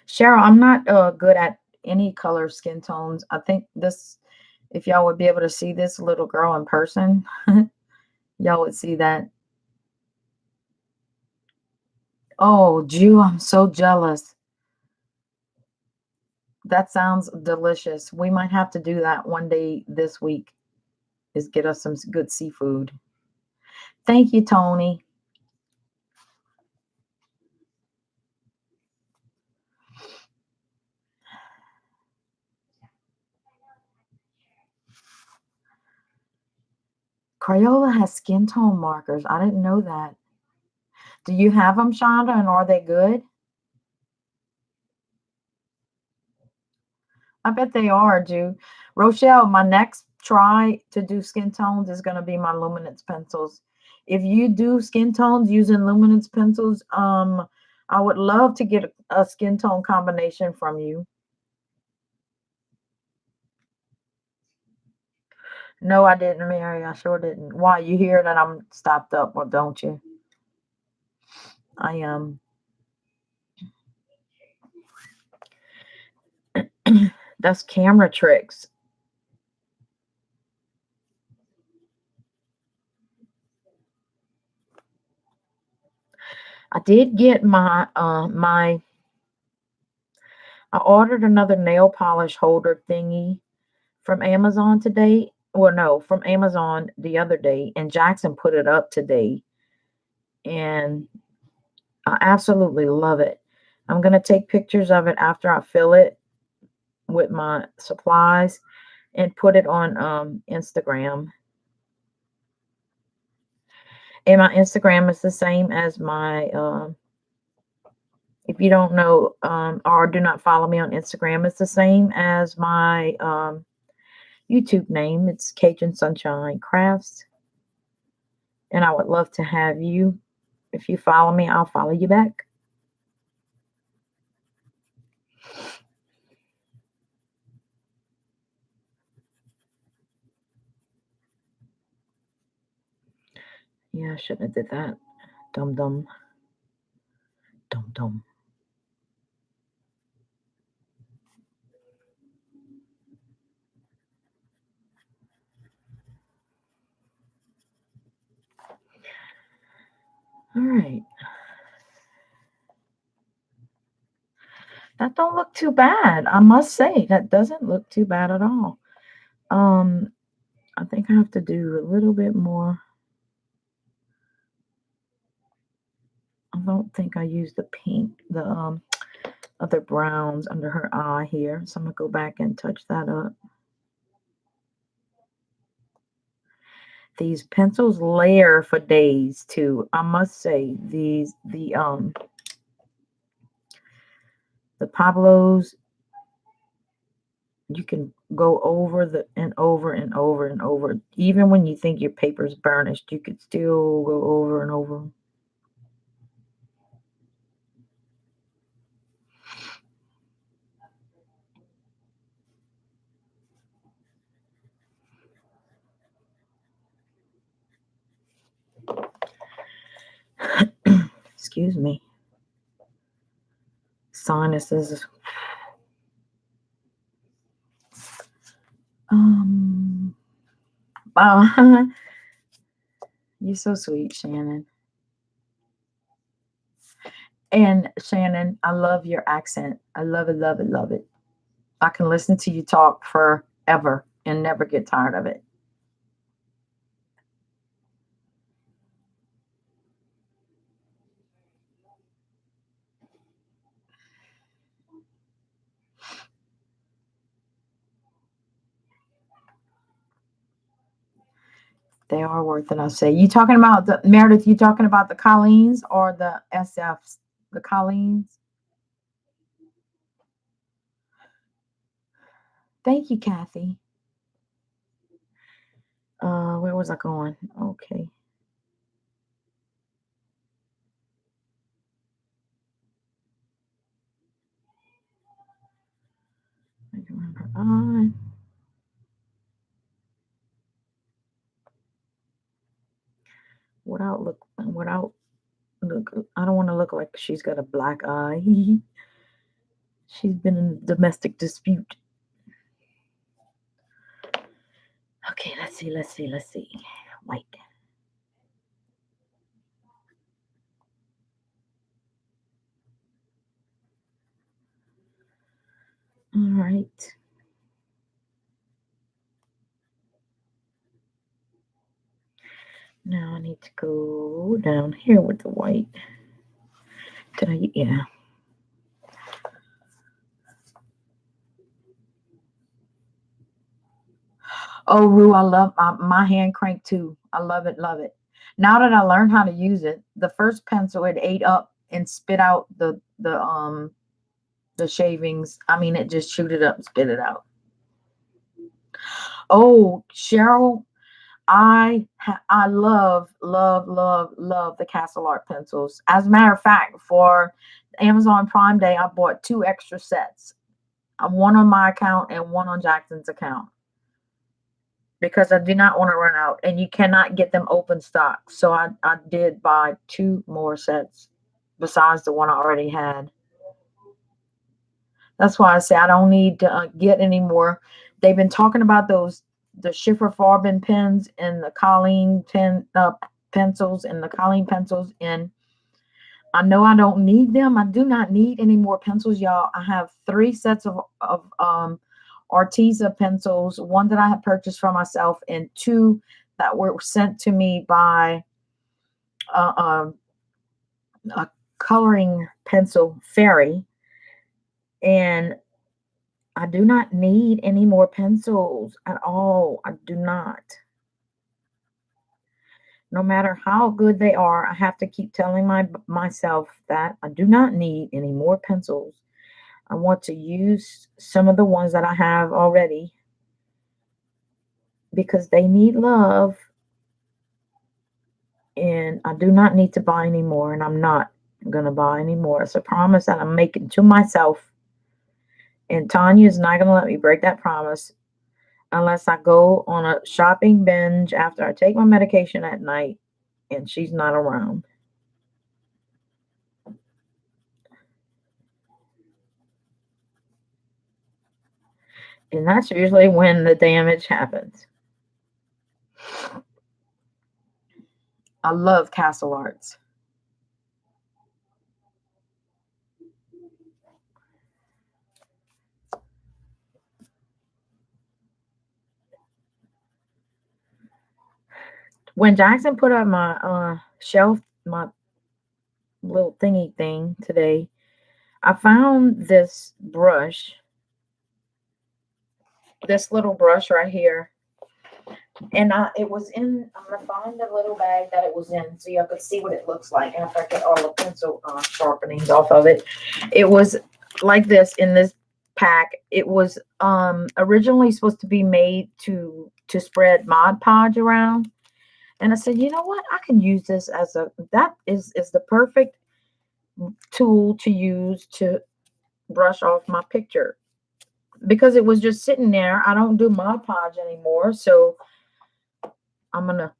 Speaker 1: Cheryl, I'm not good at any color skin tones. I think this, if y'all would be able to see this little girl in person, y'all would see that. Oh, Jew, I'm so jealous. That sounds delicious. We might have to do that one day this week, is get us some good seafood. Thank you, Tony. Crayola has skin tone markers. I didn't know that. Do you have them, Shonda, and are they good? I bet they are, Jew. Rochelle, my next try to do skin tones is going to be my luminance pencils. If you do skin tones using luminance pencils, I would love to get a skin tone combination from you. No, I didn't, Mary. I sure didn't. Why? You hear that I'm stopped up, or don't you? I am. That's camera tricks. I did get my I ordered another nail polish holder thingy from Amazon today. Well, no, from Amazon the other day, and Jackson put it up today, and I absolutely love it. I'm going to take pictures of it after I fill it with my supplies and put it on Instagram. And my Instagram is the same as my, if you don't know or do not follow me on Instagram, it's the same as my YouTube name. It's Cajun Sunshine Crafts. And I would love to have you. If you follow me, I'll follow you back. Yeah, I shouldn't have did that. Dum dum. Dum dum. All right. That don't look too bad. I must say that doesn't look too bad at all. I think I have to do a little bit more. I don't think I used the pink, the other browns under her eye here. So I'm gonna go back and touch that up. These pencils layer for days too. I must say the Pablos, you can go over the and over and over and over. Even when you think your paper's burnished, you could still go over and over. Excuse me. Sinuses. Wow. You're so sweet, Shannon. And Shannon, I love your accent. I love it, love it, love it. I can listen to you talk forever and never get tired of it. They are worth it, I say. You talking about the Meredith, you talking about the Colleens or the SFs? The Colleens? Thank you, Kathy. Where was I going? Okay. I can remember on. Without look, I don't want to look like she's got a black eye. She's been in a domestic dispute. Okay, let's see. White. All right. Now I need to go down here with the white. Did I? Yeah. Oh, Rue, I love my hand crank too. I love it, love it. Now that I learned how to use it, the first pencil it ate up and spit out the shavings. I mean, it just chewed it up and spit it out. Oh, Cheryl, I love the Castle Art pencils. As a matter of fact, for Amazon Prime Day, I bought two extra sets. One on my account and one on Jackson's account because I do not want to run out, and you cannot get them open stock. So I did buy two more sets besides the one I already had. That's why I say I don't need to get any more. They've been talking about the Schiffer Farben pens and the Colleen pencils and the Colleen pencils in I know I don't need them. I do not need any more pencils, y'all. I have 3 sets of Arteza pencils, one that I have purchased for myself, and 2 that were sent to me by uh, um, a coloring pencil fairy. And I do not need any more pencils at all. I do not. No matter how good they are, I have to keep telling myself that I do not need any more pencils. I want to use some of the ones that I have already because they need love, and I do not need to buy any more, and I'm not going to buy any more. It's a promise that I'm making to myself, and Tanya is not going to let me break that promise unless I go on a shopping binge after I take my medication at night and she's not around. And that's usually when the damage happens. I love Castle Arts. When Jackson put up my shelf, my little thingy thing today, I found this little brush right here. And it was in, I'm going to find the little bag that it was in so y'all could see what it looks like after I get all the pencil sharpenings off of it. It was like this in this pack. It was originally supposed to be made to spread Mod Podge around. And I said, you know what? I can use this that is the perfect tool to use to brush off my picture. Because it was just sitting there. I don't do Mod Podge anymore. So I'm going to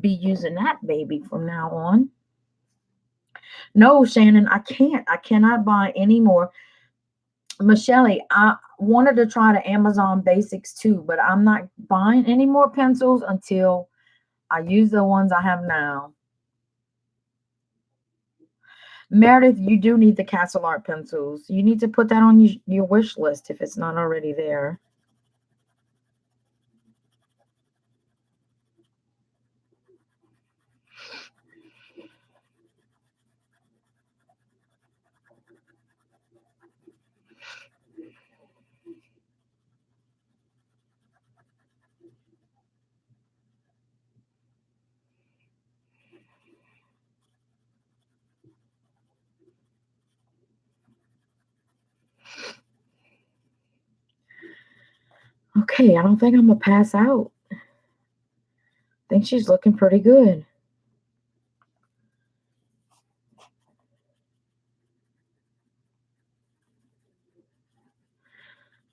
Speaker 1: be using that baby from now on. No, Shannon, I can't. I cannot buy any more. Michelle, I wanted to try the Amazon Basics too, but I'm not buying any more pencils until I use the ones I have now. Meredith, you do need the Castle Art pencils. You need to put that on your wish list if it's not already there. Okay, I don't think I'm going to pass out. I think she's looking pretty good.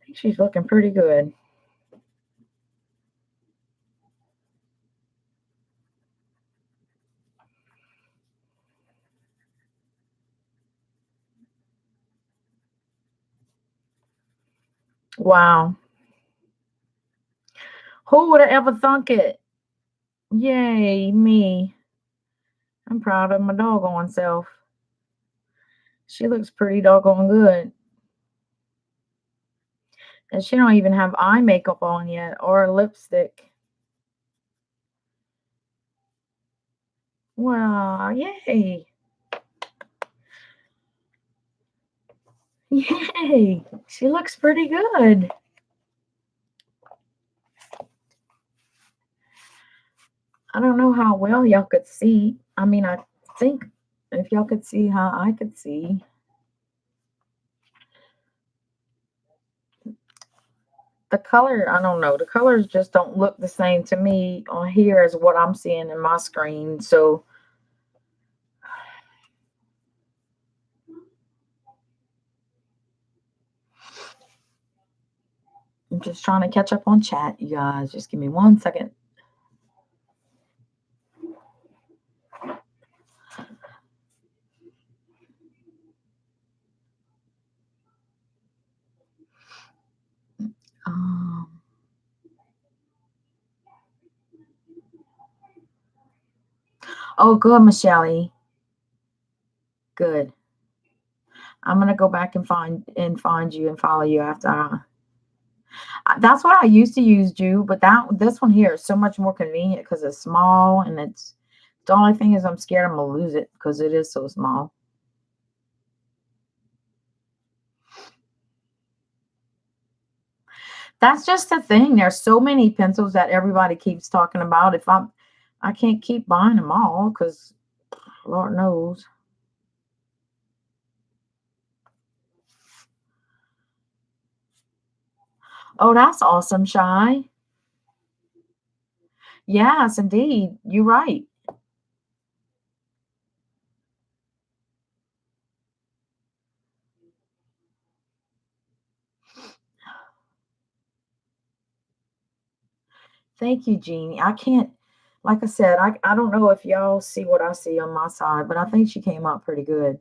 Speaker 1: I think she's looking pretty good. Wow. Who would have ever thunk it? Yay, me. I'm proud of my doggone self. She looks pretty doggone good. And she don't even have eye makeup on yet or lipstick. Wow, yay. Yay. She looks pretty good. I don't know how well y'all could see. I mean, I think if y'all could see how I could see. The color, I don't know. The colors just don't look the same to me on here as what I'm seeing in my screen. So I'm just trying to catch up on chat, you guys. Just give me 1 second. Um, oh, good, Michelle. Good. I'm gonna go back and find you and follow you after. That's what I used to use, Jew, but this one here is so much more convenient because it's small, and it's the only thing is I'm scared I'm gonna lose it because it is so small. That's just the thing. There's so many pencils that everybody keeps talking about. I can't keep buying them all because Lord knows. Oh, that's awesome, Shy. Yes, indeed. You're right. Thank you, Jeannie. I can't, like I said, I don't know if y'all see what I see on my side, but I think she came out pretty good.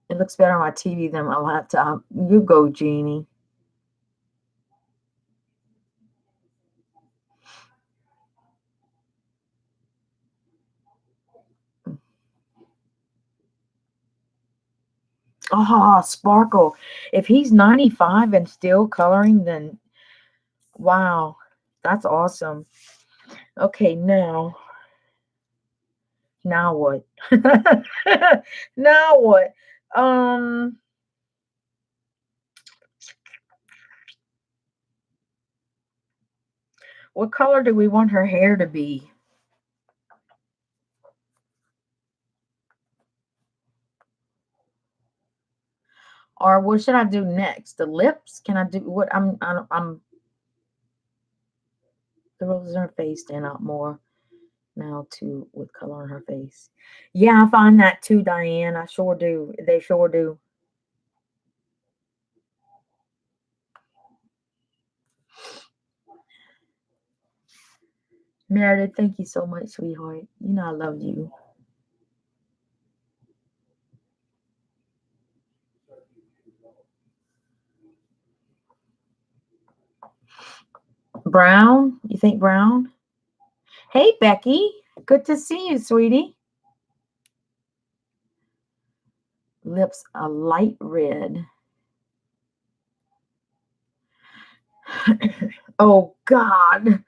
Speaker 1: It looks better on my TV than my laptop. You go, Jeannie. Oh, Sparkle. If he's 95 and still coloring, then wow, that's awesome. Okay, now what? Now what? Um, what color do we want her hair to be? Or what should I do next? The lips? Can I do what I'm the roses in her face stand out more now too with color on her face. Yeah, I find that too, Diane. I sure do. They sure do. Meredith, thank you so much, sweetheart. You know I love you. Brown? You think brown? Hey, Becky. Good to see you, sweetie. Lips a light red. Oh, God.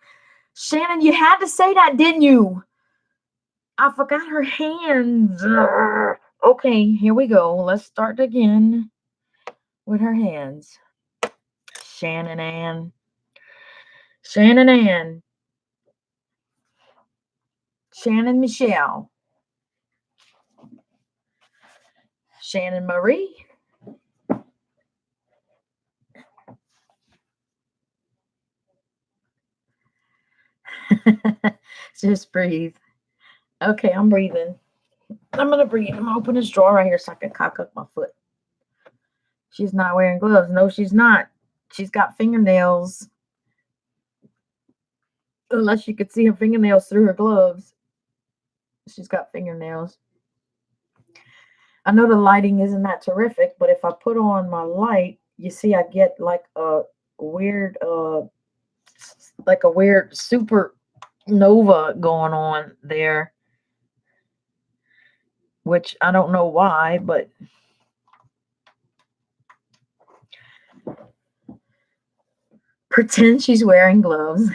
Speaker 1: Shannon, you had to say that, didn't you? I forgot her hands. Okay, here we go. Let's start again with her hands. Shannon Ann. Shannon Ann. Shannon Michelle. Shannon Marie. Just breathe. Okay, I'm breathing. I'm gonna breathe. I'm gonna open this drawer right here so I can cock up my foot. She's not wearing gloves. No, she's not. She's got fingernails. Unless you could see her fingernails through her gloves. She's got fingernails. I know the lighting isn't that terrific, but if I put on my light, you see I get weird like a weird supernova going on there. Which I don't know why, but pretend she's wearing gloves.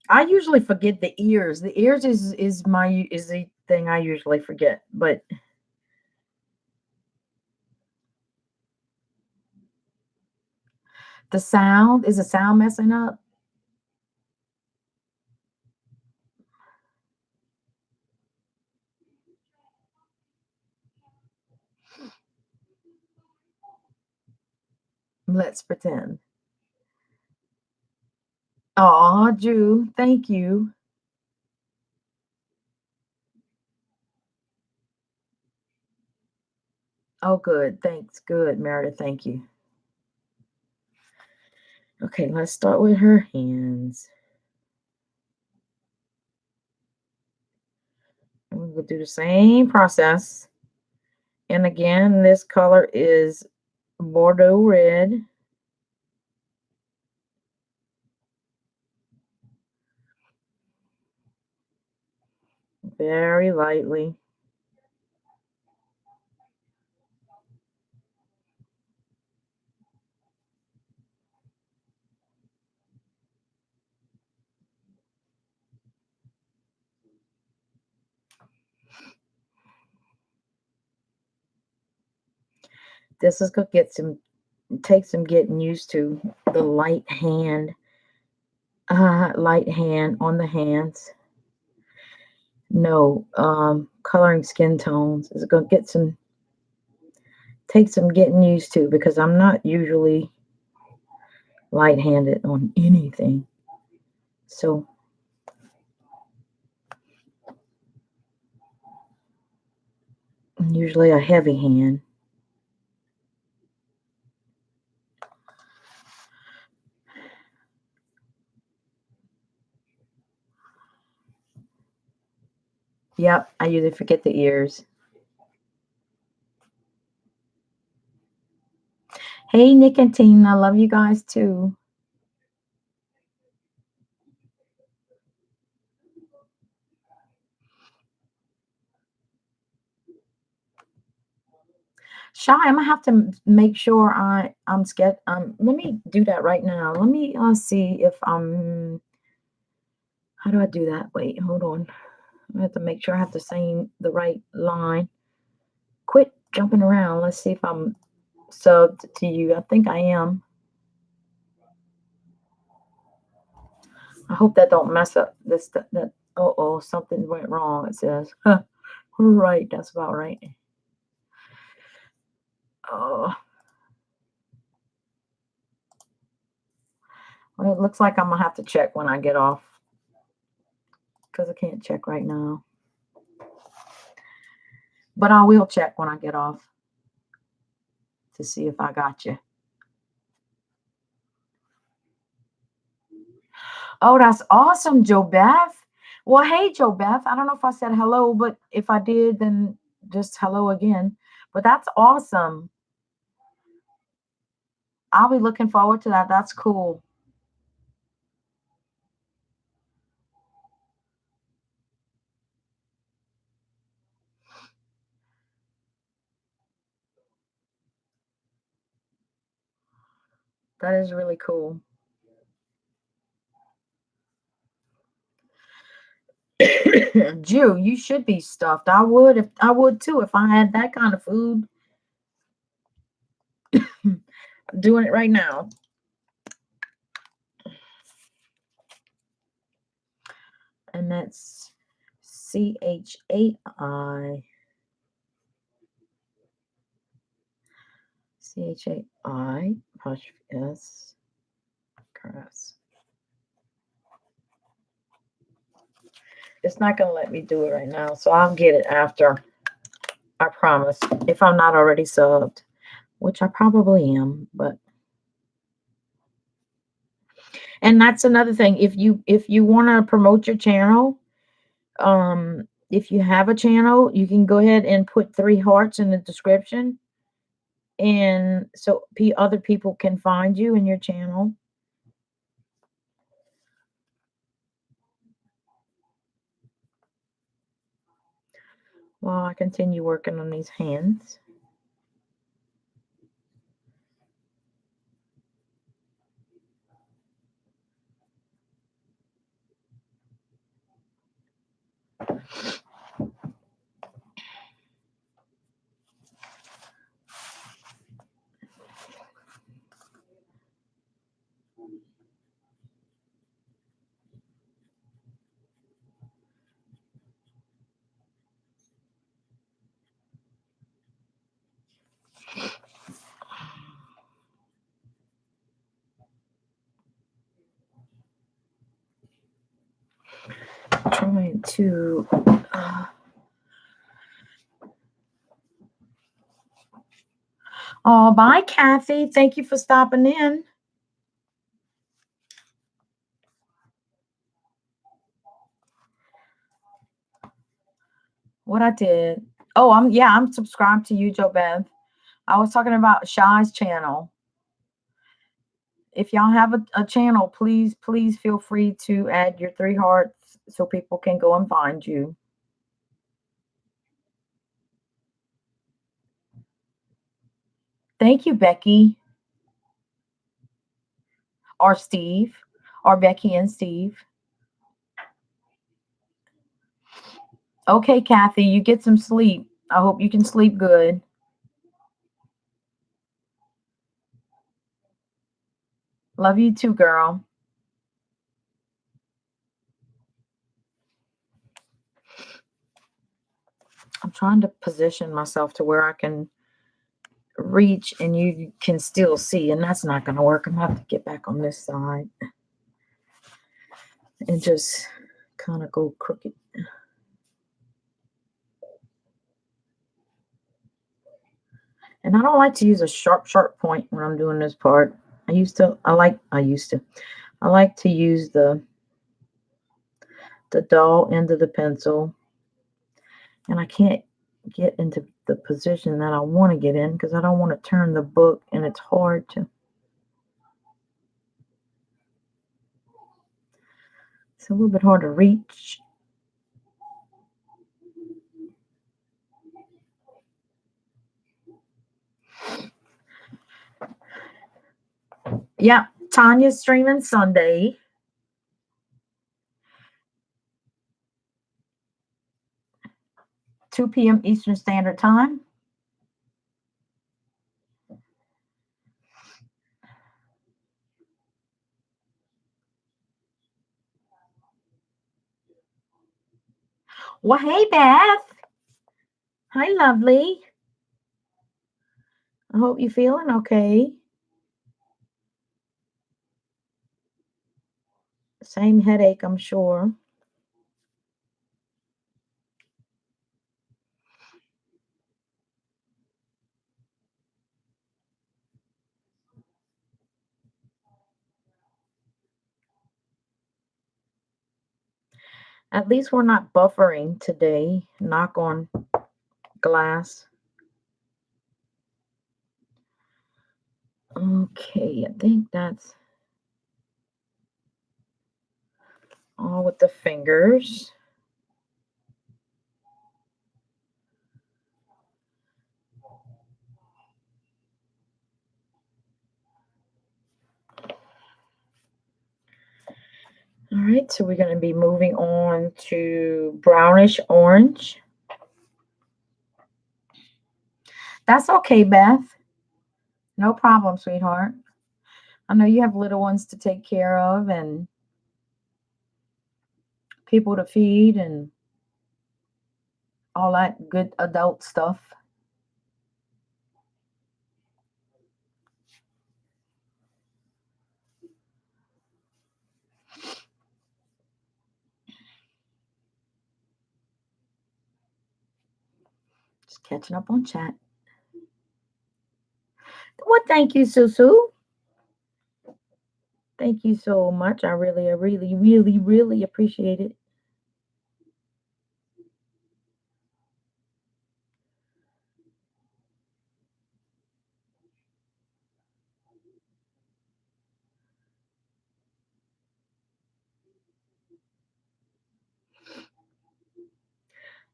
Speaker 1: I usually forget the ears. The ears is the thing I usually forget, but the sound messing up? Let's pretend. Aw, Jew, thank you. Oh, good. Thanks. Good, Meredith. Thank you. Okay, let's start with her hands. And we'll do the same process. And again, this color is Bordeaux red. Very lightly. This is going to take some getting used to. The light hand on the hands. No, coloring skin tones is going to take some getting used to, because I'm not usually light-handed on anything. So I'm usually a heavy hand. Yep, I usually forget the ears. Hey, Nick and Tina, I love you guys too. Shy, I'm gonna have to make sure I'm scared. Let me do that right now. Let me see if I'm. How do I do that? Wait, hold on. I have to make sure I have the right line. Quit jumping around. Let's see if I'm subbed to you. I think I am. I hope that don't mess up this. That oh, something went wrong. It says, huh, right. That's about right. Oh, well, it looks like I'm gonna have to check when I get off, because I can't check right now. But I will check when I get off to see if I got you. Oh, that's awesome, Joe Beth. Well, hey, Joe Beth. I don't know if I said hello, but if I did, then just hello again. But that's awesome. I'll be looking forward to that. That's cool. That is really cool. Jew, you should be stuffed. I would too if I had that kind of food. Doing it right now. And that's CHAI. CHAI apostrophe S. Caress. It's not going to let me do it right now, so I'll get it after. I promise. If I'm not already subbed, which I probably am, but. And that's another thing. If you want to promote your channel, if you have a channel, you can go ahead and put 3 hearts in the description, and so other people can find you in your channel. While I continue working on these hands. Trying to oh, bye, Kathy. Thank you for stopping in. What I did. Oh, I'm subscribed to you, Joe Beth. I was talking about Shy's channel. If y'all have a channel, please feel free to add your 3 hearts so people can go and find you. Thank you, Becky or Steve or Becky and Steve. Okay, Kathy, you get some sleep. I hope you can sleep good. Love you too, girl. I'm trying to position myself to where I can reach and you can still see, and that's not going to work. I'm going to have to get back on this side and just kind of go crooked. And I don't like to use a sharp point when I'm doing this part. I like to use the dull end of the pencil, and I can't get into the position that I want to get in because I don't want to turn the book, and it's hard to. It's a little bit hard to reach. Yeah, Tanya's streaming Sunday. 2 p.m. Eastern Standard Time. Well, hey, Beth. Hi, lovely. I hope you're feeling okay. Same headache, I'm sure. At least we're not buffering today. Knock on glass. Okay, I think that's all with the fingers. All right, so we're going to be moving on to brownish orange. That's okay, Beth. No problem, sweetheart. I know you have little ones to take care of and people to feed and all that good adult stuff. Just catching up on chat. Well, thank you, Susu. Thank you so much. I really appreciate it.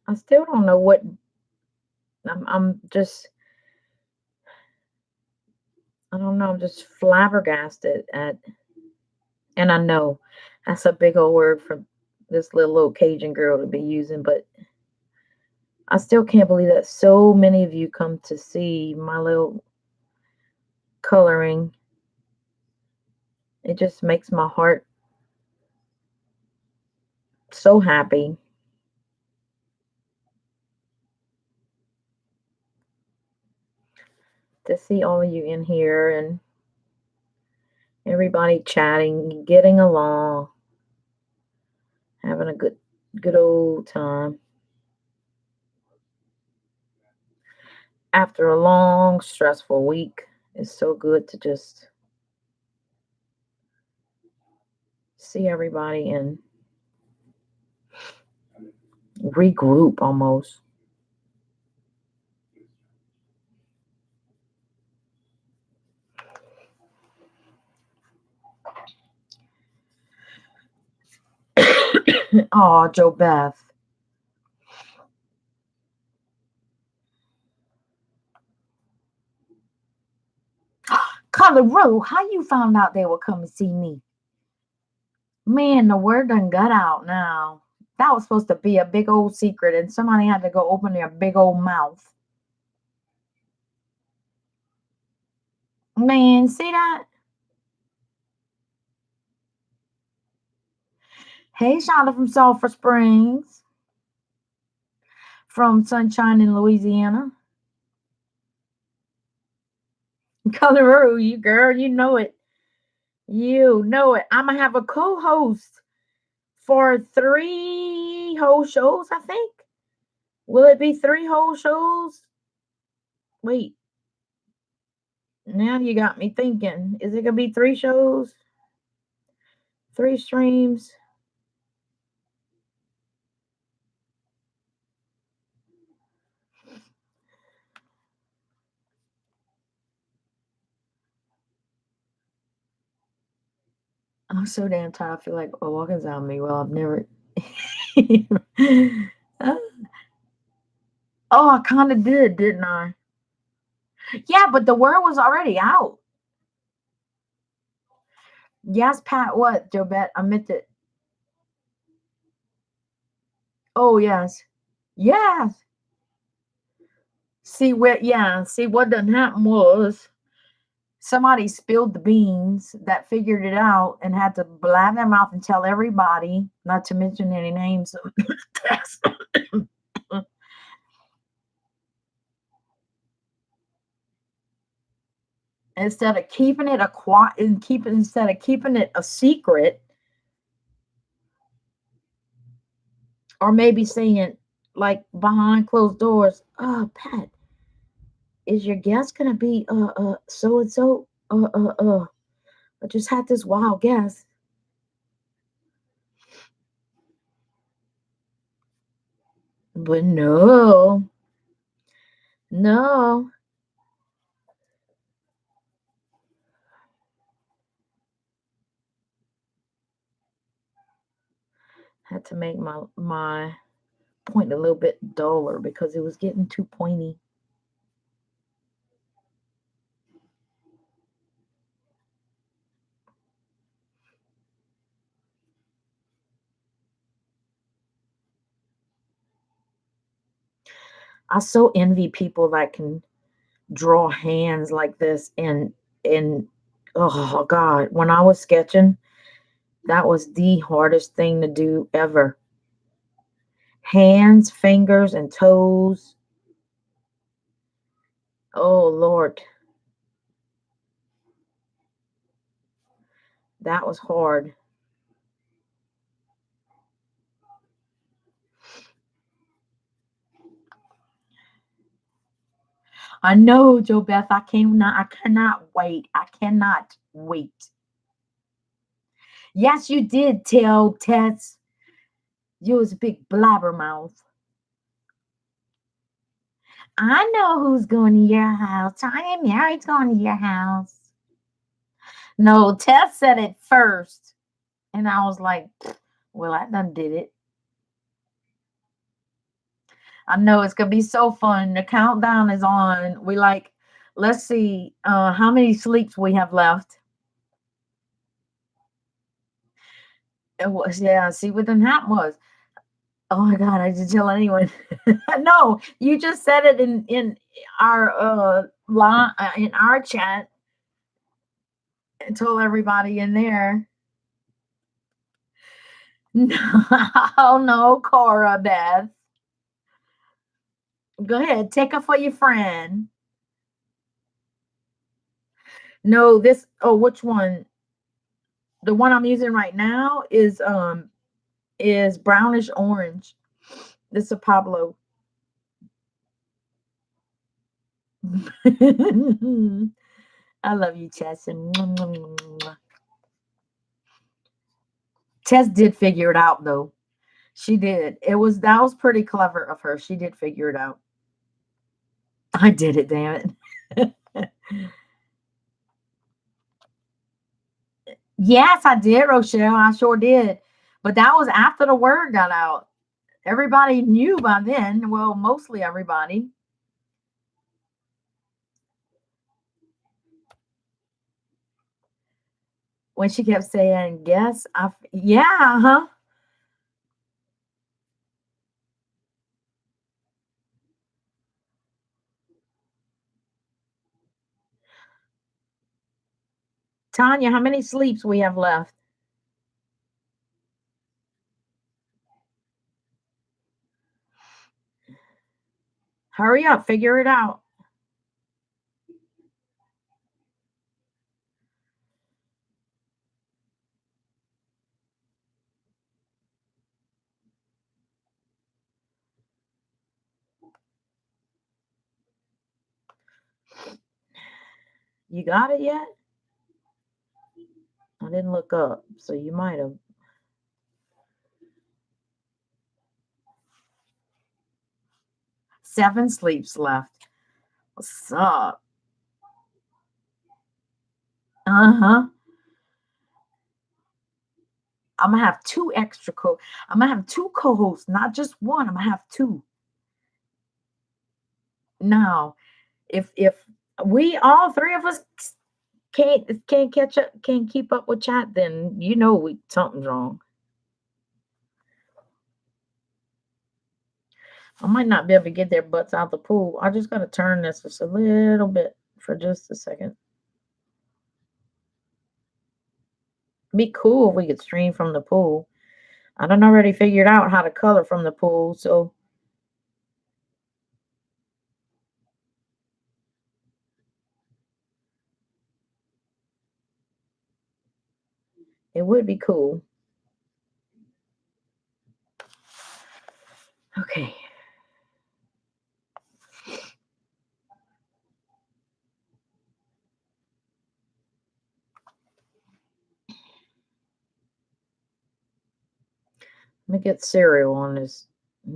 Speaker 1: I still don't know what I'm just I don't know, I'm just flabbergasted at, and I know that's a big old word for this little Cajun girl to be using, but I still can't believe that so many of you come to see my little coloring. It just makes my heart so happy to see all of you in here and everybody chatting, getting along, having a good old time. After a long, stressful week, it's so good to just see everybody and regroup almost. Oh, Joe Beth. Lazareva, how you found out they would come and see me? Man, the word done got out now. That was supposed to be a big old secret, and somebody had to go open their big old mouth. Man, see that? Hey, Shonda from Sulphur Springs, from Sunshine in Louisiana. Colorado, you girl, you know it. You know it. I'm gonna have a co-host for 3 whole shows, I think. Will it be 3 whole shows? Wait. Now you got me thinking. Is it gonna be 3 shows? 3 streams? I'm so damn tired. I feel like walking's on me. Well, I've never. Oh, I kind of did, didn't I? Yeah, but the word was already out. Yes, Pat. What, Jobette? I meant it. Oh, yes. Yes. See what? Yeah. See what done happened was somebody spilled the beans that figured it out and had to blab their mouth and tell everybody, not to mention any names. Instead of keeping it instead of keeping it a secret, or maybe saying like behind closed doors, oh, Pat, is your guest gonna be so and so? I just had this wild guess. But no, no. Had to make my point a little bit duller because it was getting too pointy. I so envy people that can draw hands like this and oh god, when I was sketching, that was the hardest thing to do ever. Hands, fingers, and toes. Oh Lord, that was hard. I know, Joe Beth. I cannot wait. I cannot wait. Yes, you did tell Tess. You was a big blabbermouth. I know who's going to your house. Tanya Mary's going to your house. No, Tess said it first. And I was like, well, I done did it. I know it's gonna be so fun. The countdown is on. We like, let's see how many sleeps we have left. It was, yeah, see what the happened was. Oh my god, I didn't tell anyone. No, you just said it in our line in our chat and told everybody in there. No, no, Cora Beth. Go ahead, take it for your friend. No, this, oh, which one? The one I'm using right now is brownish orange. This is a Pablo. I love you, Tess. Tess did figure it out though. She did. That was pretty clever of her. She did figure it out. I did it, damn it. Yes, I did, Rochelle. I sure did. But that was after the word got out. Everybody knew by then. Well, mostly everybody. when she kept saying, "Yes, yeah, huh?" Tanya, how many sleeps we have left? Hurry up, figure it out. You got it yet? I didn't look up, so you might have. 7 sleeps left. What's up? Uh-huh. I'm gonna have two extra I'm gonna have two co-hosts, not just one. I'm gonna have two. Now, if we all three of us can't catch up, can't keep up with chat, then you know something's wrong. I might not be able to get their butts out the pool. I just gotta turn this just a little bit for just a second. Be cool if we could stream from the pool. I done already figured out how to color from the pool, so it would be cool. Okay. Let me get cereal on this.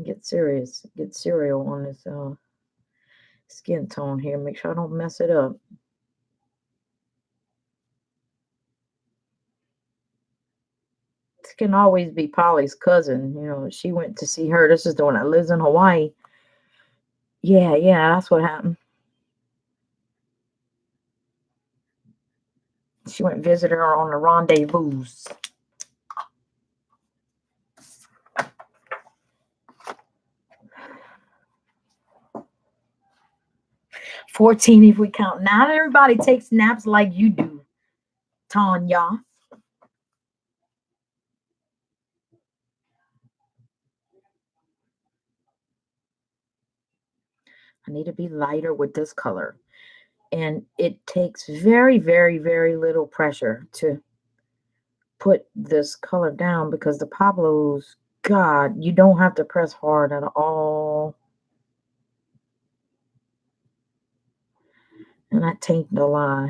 Speaker 1: Get cereal on this skin tone here. Make sure I don't mess it up. This can always be Polly's cousin. You know, she went to see her. This is the one that lives in Hawaii. Yeah, that's what happened. She went visit her on the rendezvous. 14 if we count. Not everybody takes naps like you do, Tanya. I need to be lighter with this color. And it takes very, very, very little pressure to put this color down because the Pablos, God, you don't have to press hard at all. And I taint no lie.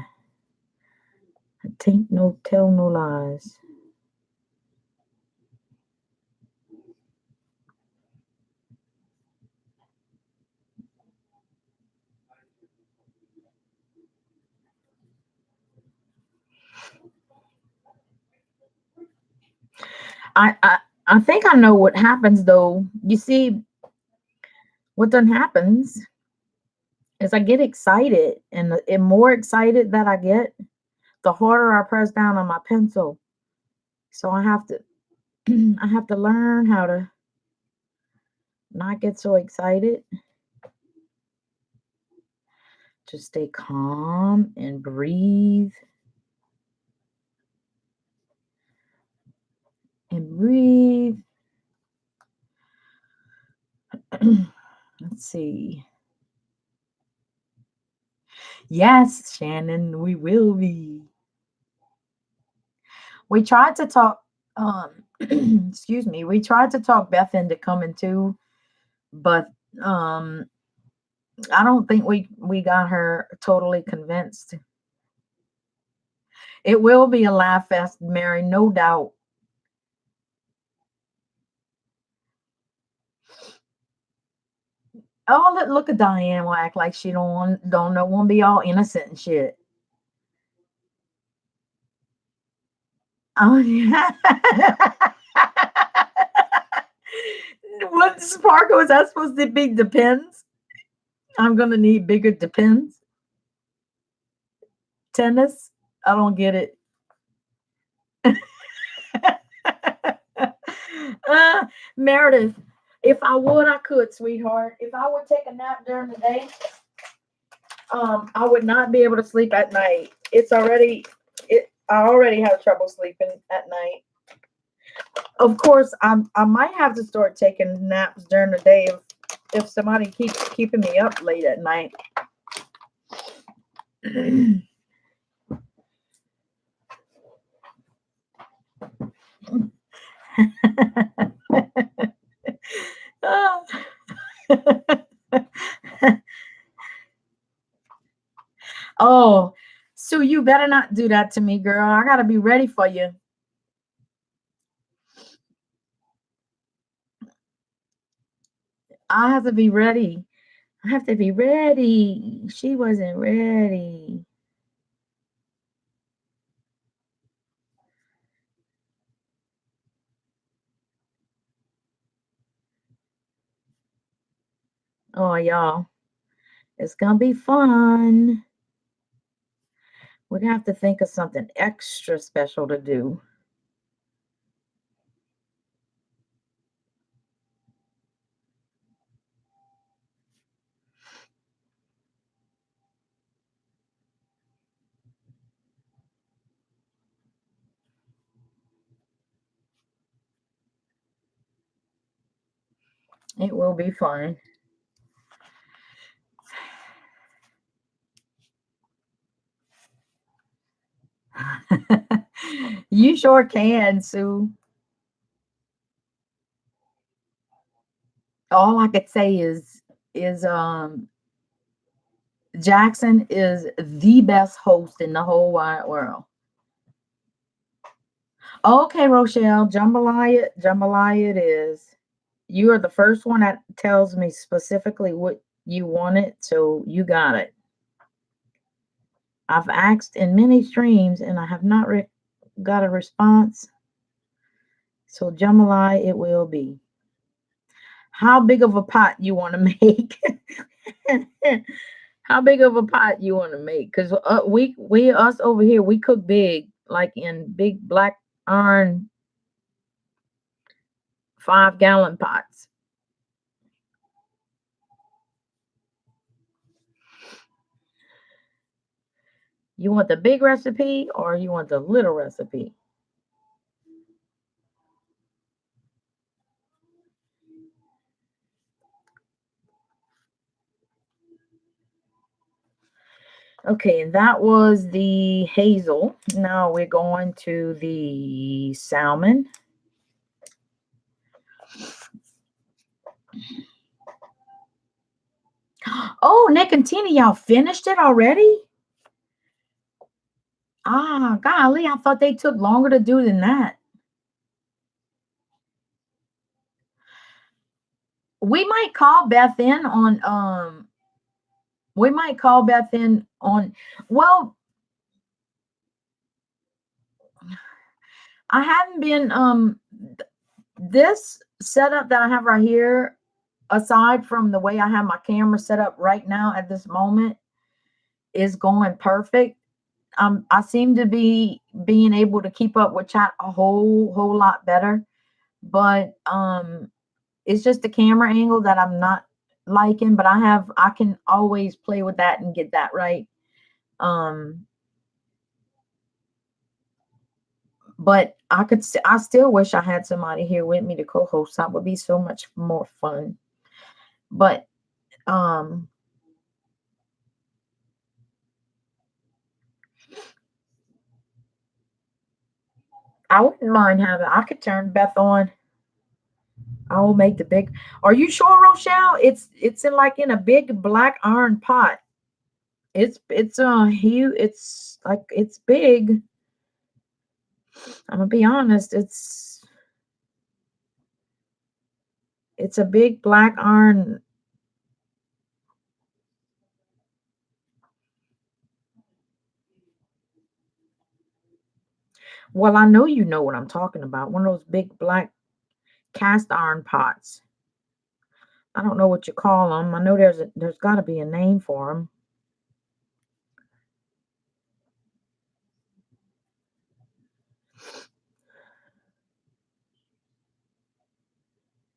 Speaker 1: I taint no tell no lies. I think I know what happens though. You see, what then happens is I get excited, and the more excited that I get, the harder I press down on my pencil. So I have to I have to learn how to not get so excited. Just stay calm and breathe. And breathe. Let's see. Yes, Shannon, we will be. We tried to talk, excuse me, we tried to talk Beth into coming too, but I don't think we got her totally convinced. It will be a laugh fest, Mary, no doubt. Oh, look at Diane will act like she don't know, won't be all innocent and shit. Oh yeah. What sparkle is that supposed to be? Depends. I'm gonna need bigger depends. Tennis. I don't get it. Meredith, if I would, I could, sweetheart. If I would take a nap during the day, I would not be able to sleep at night. I already have trouble sleeping at night. Of course, I might have to start taking naps during the day if somebody keeps keeping me up late at night. Oh, so you better not do that to me, girl. I gotta be ready for you. I have to be ready. I have to be ready. She wasn't ready. Oh, y'all, it's gonna be fun. We're gonna have to think of something extra special to do. It will be fun. You sure can, Sue. All I could say is Jackson is the best host in the whole wide world. Okay, Rochelle, jambalaya it is. You are the first one that tells me specifically what you wanted, so you got it. I've asked in many streams and I have not got a response, so jambalaya it will be. How big of a pot you want to make? How big of a pot you want to make? Because we us over here we cook big, like in big black iron 5-gallon pots. You want the big recipe or you want the little recipe? Okay, that was the hazel. Now we're going to the salmon. Oh, Nick and Tina, y'all finished it already? Ah, golly, I thought they took longer to do than that. We might call Beth in on we might call Beth in on well, I haven't been this setup that I have right here, aside from the way I have my camera set up right now at this moment, is going perfect. I seem to be being able to keep up with chat a whole lot better, but it's just the camera angle that I'm not liking. But I can always play with that and get that right. Um, but I still wish I had somebody here with me to co-host. That would be so much more fun. But um, I wouldn't mind having. I could turn Beth on. I will make the big. Are you sure, Rochelle? It's in like in a big black iron pot. It's huge. It's like it's big. I'm gonna be honest. It's a big black iron. Well, I know you know what I'm talking about. One of those big black cast iron pots. I don't know what you call them. I know there's got to be a name for them.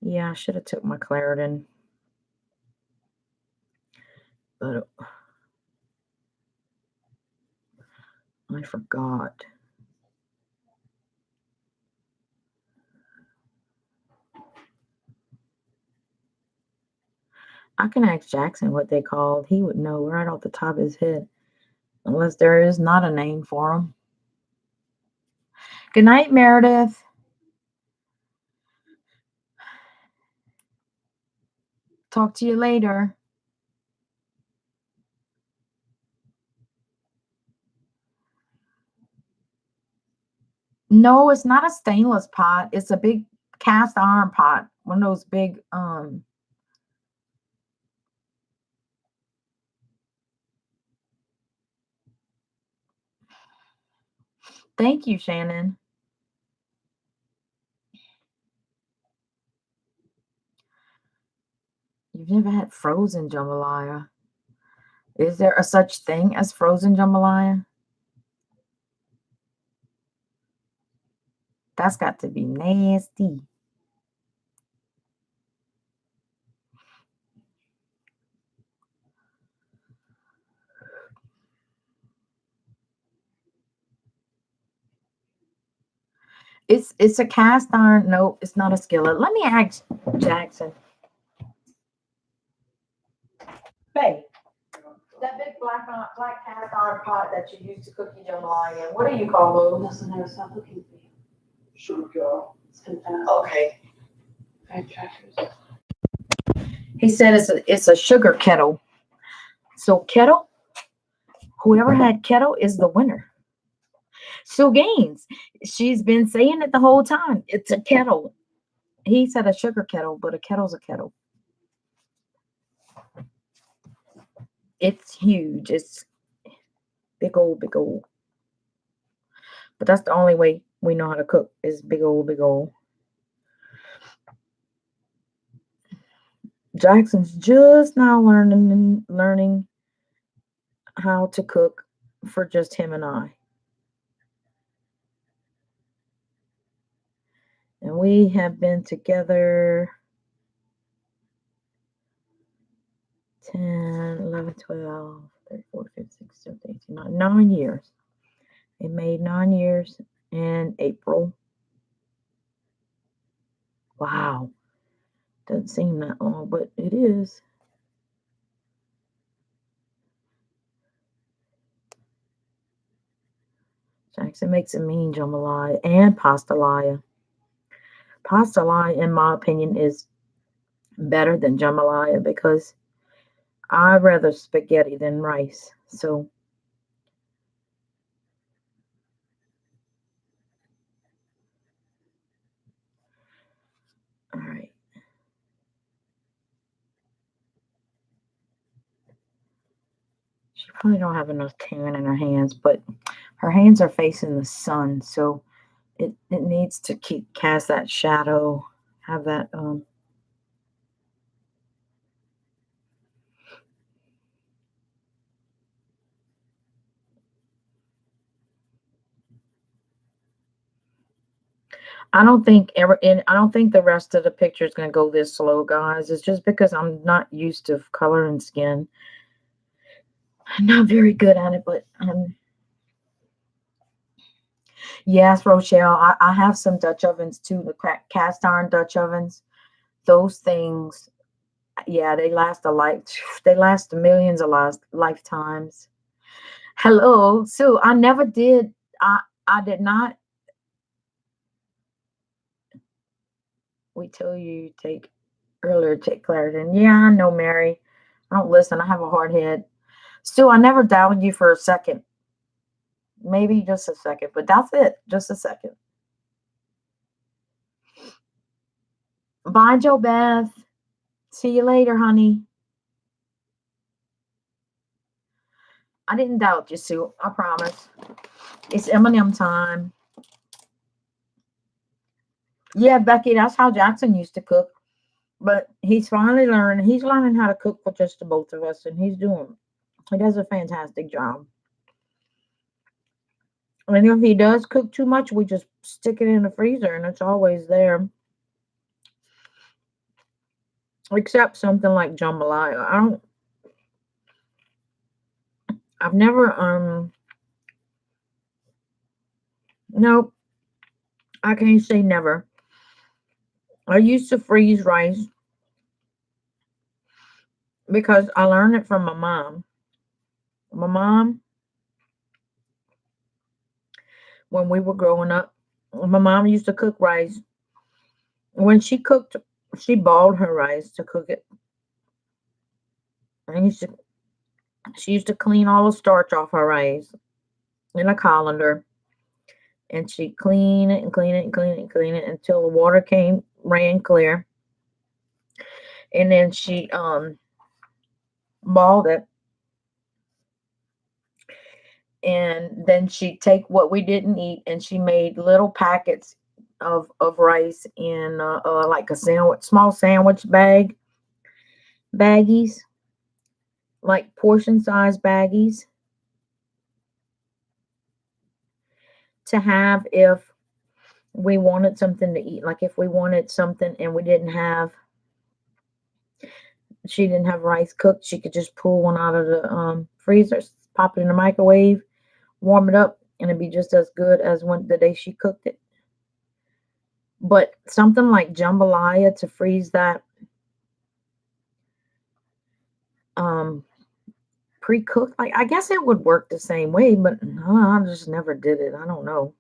Speaker 1: Yeah, I should have took my Claritin, but I forgot. I can ask Jackson what they called. He would know right off the top of his head, unless there is not a name for them. Good night, Meredith. Talk to you later. No, it's not a stainless pot. It's a big cast iron pot. One of those big Thank you, Shannon. You've never had frozen jambalaya. Is there a such thing as frozen jambalaya? That's got to be nasty. It's a cast iron. Nope, it's not a skillet. Let me ask Jackson. Hey, that big black cast iron pot that you use to cook your jambalaya in. What do you call those?
Speaker 2: Doesn't have stop looking for you.
Speaker 3: Sugar.
Speaker 2: It's been fast.
Speaker 1: Okay.
Speaker 2: Backtrackers.
Speaker 1: He said it's a sugar kettle. So kettle, whoever had kettle is the winner. Sue Gaines, she's been saying it the whole time. It's a kettle. He said a sugar kettle, but a kettle's a kettle. It's huge. It's big old, big old. But that's the only way we know how to cook is big old, big old. Jackson's just now learning how to cook for just him and I. And we have been together 10, 11, 12, 13, 14, 15, 16, 17, 18, 9 years. It made 9 years in April. Wow. Doesn't seem that long, but it is. Jackson makes a mean jambalaya and pastalaya. Pastalaya, in my opinion, is better than jambalaya because I rather spaghetti than rice. So all right. She probably don't have enough tan in her hands, but her hands are facing the sun, so it needs to cast that shadow, have that I don't think I don't think the rest of the picture is going to go this slow, guys. It's just because I'm not used to coloring skin. I'm not very good at it, but yes, Rochelle, I have some Dutch ovens too, the cast iron Dutch ovens. Those things, yeah, they last they last millions of lifetimes. Hello, Sue. I never did. I did not. We tell you take Claritin. Yeah, I know, Mary. I don't listen. I have a hard head. Sue, I never doubted you for a second. Maybe just a second, but that's it. Just a second. Bye, Joe Beth. See you later, honey. I didn't doubt you, Sue. I promise. It's M&M time. Yeah, Becky, that's how Jackson used to cook. But he's finally learned. He's learning how to cook for just the both of us, and he does a fantastic job. And if he does cook too much, we just stick it in the freezer, and it's always there. except something like jambalaya. I've never, nope, I can't say never. I used to freeze rice because I learned it from my mom. My mom, when we were growing up, my mom used to cook rice. When she cooked, she boiled her rice to cook it. And she used to clean all the starch off her rice in a colander, and she clean it and clean it and clean it and clean it until the water ran clear, and then she balled it, and then she'd take what we didn't eat and she made little packets of rice in like a small sandwich baggies, like portion size baggies, to have if we wanted something to eat. Like if we wanted something and she didn't have rice cooked, she could just pull one out of the freezer, pop it in the microwave, warm it up, and it'd be just as good as when the day she cooked it. But something like jambalaya, to freeze that um pre-cooked, like I guess it would work the same way, but I just never did it. I don't know.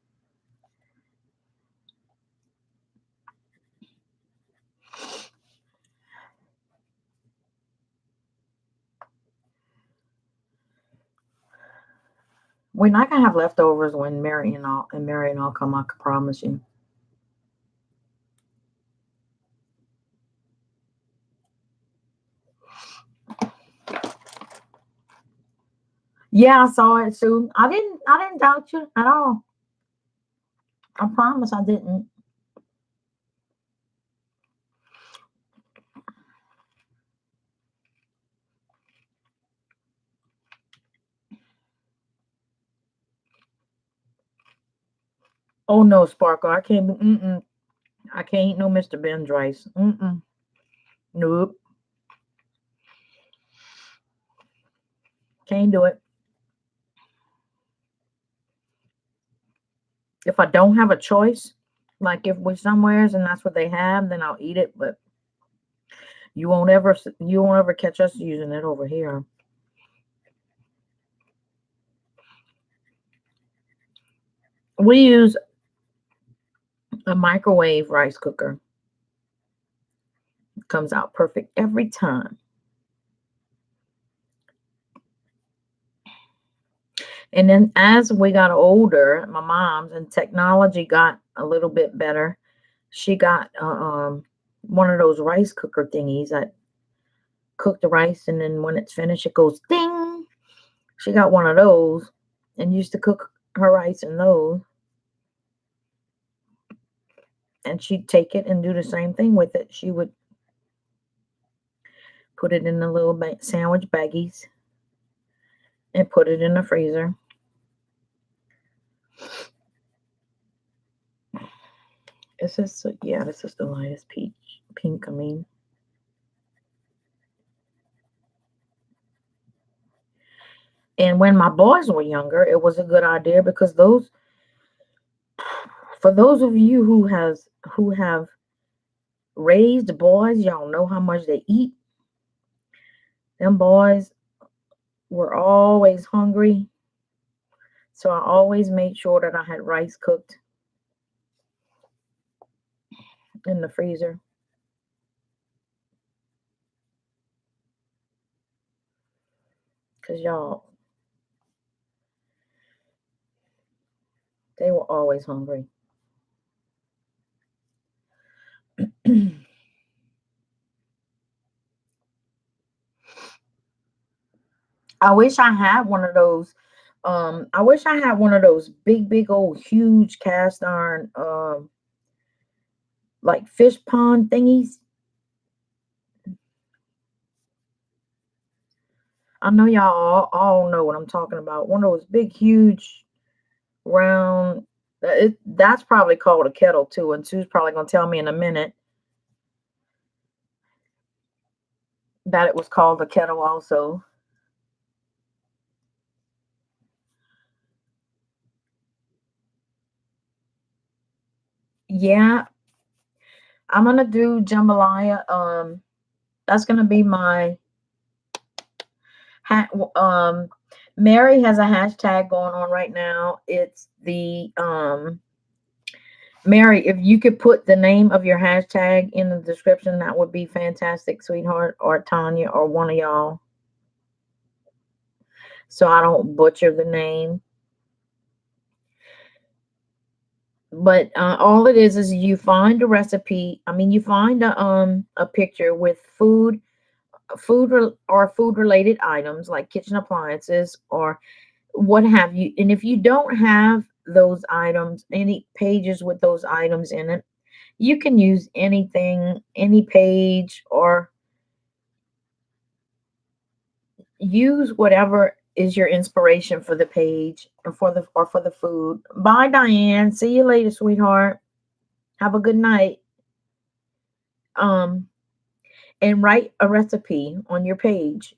Speaker 1: We're not gonna have leftovers when Mary and all come. I can promise you. Yeah, I saw it soon. I didn't doubt you at all. I promise I didn't. Oh no, Sparkle, I can't. I can't eat no Mr. Ben's rice. Nope, can't do it. If I don't have a choice, like if we're somewheres and that's what they have, then I'll eat it. But you won't ever catch us using it over here. We use a microwave rice cooker. It comes out perfect every time. And then as we got older, my mom's, and technology got a little bit better, she got one of those rice cooker thingies that cook the rice, and then when it's finished, it goes ding. She got one of those and used to cook her rice in those. And she'd take it and do the same thing with it. She would put it in the little sandwich baggies and put it in the freezer. Yeah, this is the lightest pink. I mean, and when my boys were younger, it was a good idea because for those of you who have raised boys, y'all know how much they eat. Them boys were always hungry, so I always made sure that I had rice cooked in the freezer. Cause y'all, they were always hungry. I wish I had one of those. I wish I had one of those big old huge cast iron like fish pond thingies. I know y'all all know what I'm talking about. One of those big, huge, round. That's probably called a kettle too, and Sue's probably gonna tell me in a minute. that it was called a kettle also. Yeah, I'm gonna do jambalaya. That's gonna be my ha- Mary has a hashtag going on right now. It's the Mary, if you could put the name of your hashtag in the description, that would be fantastic, sweetheart, or Tanya, or one of y'all, so I don't butcher the name. But all it is you find a recipe. I mean, you find a picture with or food related items like kitchen appliances or what have you. And if you don't have those items, any pages with those items in it, you can use anything, any page, or use whatever is your inspiration for the page and for the food. Bye, Diane. See you later, sweetheart. Have a good night. Um, and write a recipe on your page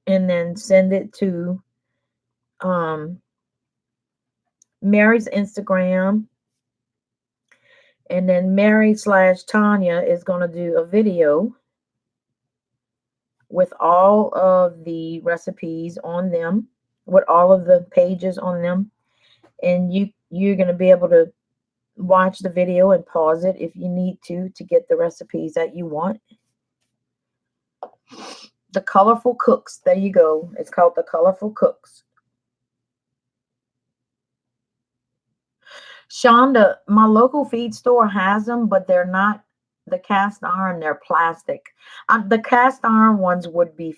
Speaker 1: and then send it to um Mary's Instagram, and then Mary slash Tanya is going to do a video with all of the recipes on them, with all of the pages on them, and you're going to be able to watch the video and pause it if you need to get the recipes that you want. The Colorful Cooks. There you go. It's called the Colorful Cooks. Shonda, my local feed store has them, but they're not the cast iron, they're plastic. The cast iron ones would be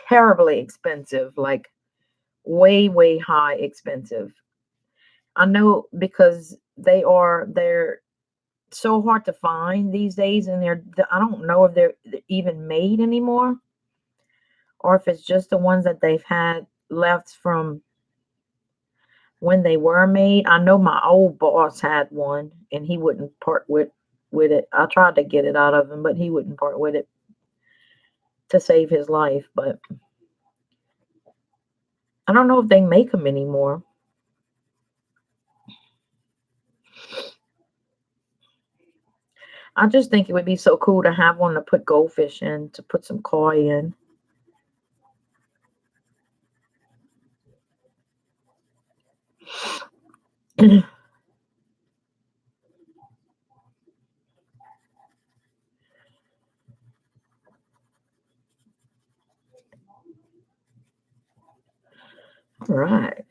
Speaker 1: terribly expensive, like way, way high expensive. I know because they're so hard to find these days, and I don't know if they're even made anymore or if it's just the ones that they've had left from when they were made. I know my old boss had one and he wouldn't part with it. I tried to get it out of him, but he wouldn't part with it to save his life. But I don't know if they make them anymore. I just think it would be so cool to have one to put goldfish in, to put some koi in. All right.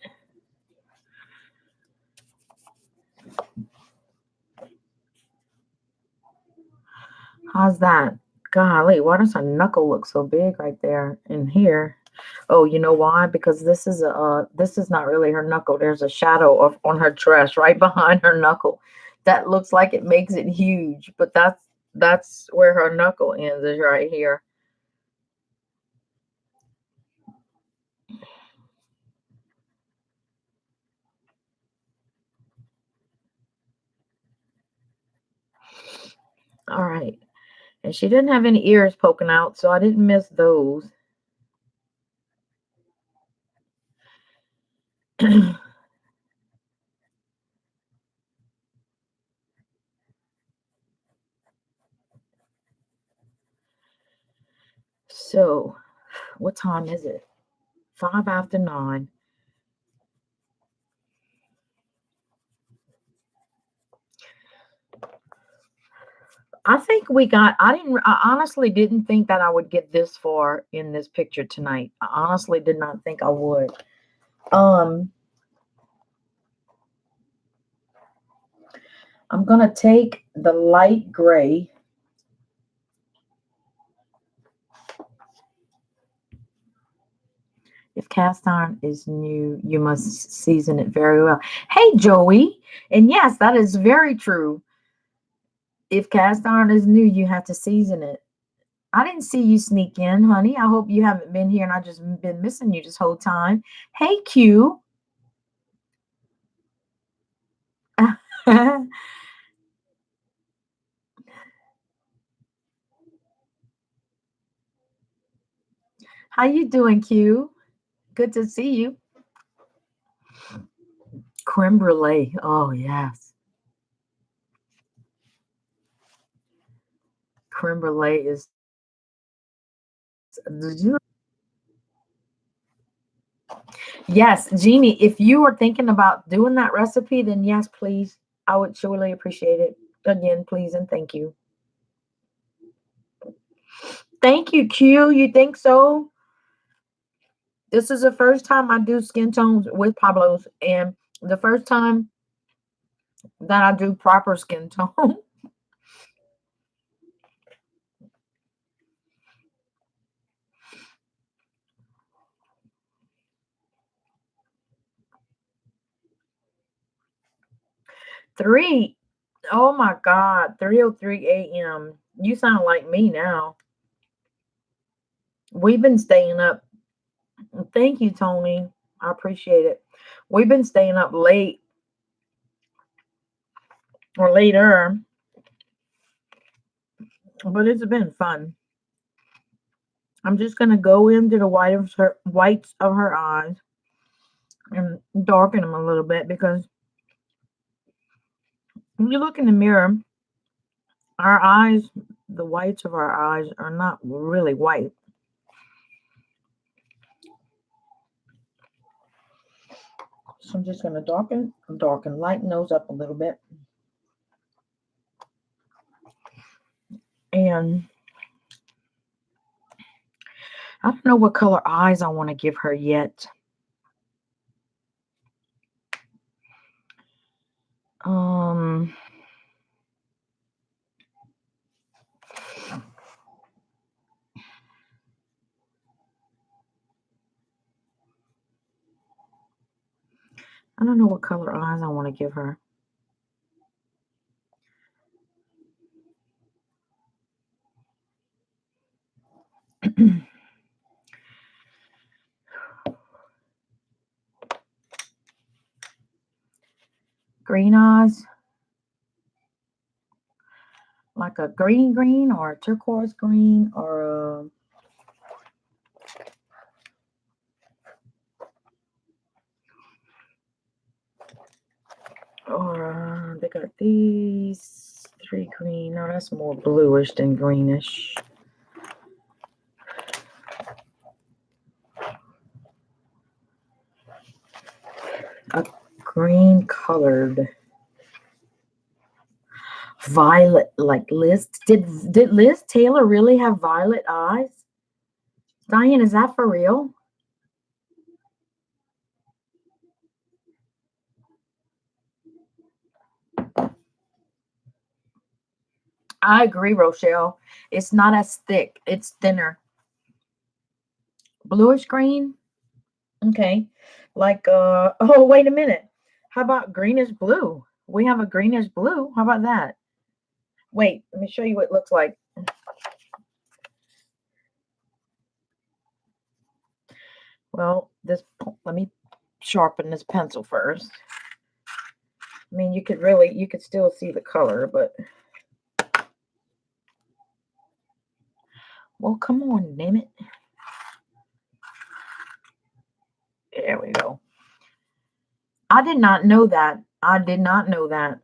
Speaker 1: How's that? Golly, why does her knuckle look so big right there in here? Oh, you know why? Because this is not really her knuckle. There's a shadow of on her dress right behind her knuckle. That looks like it makes it huge, but that's where her knuckle ends, is right here. All right. And she didn't have any ears poking out, so I didn't miss those. So, what time is it? 5 after 9. I think I honestly didn't think that I would get this far in this picture tonight. I honestly did not think I would. Um, I'm going to take the light gray. If cast iron is new, you must season it very well. Hey, Joey. And yes, that is very true. If cast iron is new, you have to season it. I didn't see you sneak in, honey. I hope you haven't been here and I just been missing you this whole time. Hey, Q. How you doing, Q? Good to see you. Creme brulee. Oh, yes. Creme brulee is. Did you? Yes, Jeannie, if you are thinking about doing that recipe, then yes, please. I would surely appreciate it. Again, please and thank you. Thank you, Q. You think so? This is the first time I do skin tones with Pablo's, and the first time that I do proper skin tone. 3. Oh my God, 3:03 a.m. You sound like me now. We've been staying up. Thank you, Tony. I appreciate it. We've been staying up late or later, but it's been fun. I'm just gonna go into the whites of her eyes and darken them a little bit because when you look in the mirror, our eyes, the whites of our eyes are not really white. So I'm just gonna darken, lighten those up a little bit. And I don't know what color eyes I want to give her yet. Um, I don't know what color eyes I want to give her. Green eyes, like a green or a turquoise green or they got these 3 green. No, that's more bluish than greenish. A green colored violet, like Liz. Did Liz Taylor really have violet eyes? Diane, is that for real? I agree, Rochelle. It's not as thick. It's thinner. Bluish green. Okay. Like oh, wait a minute. How about greenish blue? We have a greenish blue. How about that? Wait, let me show you what it looks like. Well, let me sharpen this pencil first. I mean, you could still see the color, but well, come on, damn it. There we go. I did not know that. I did not know that.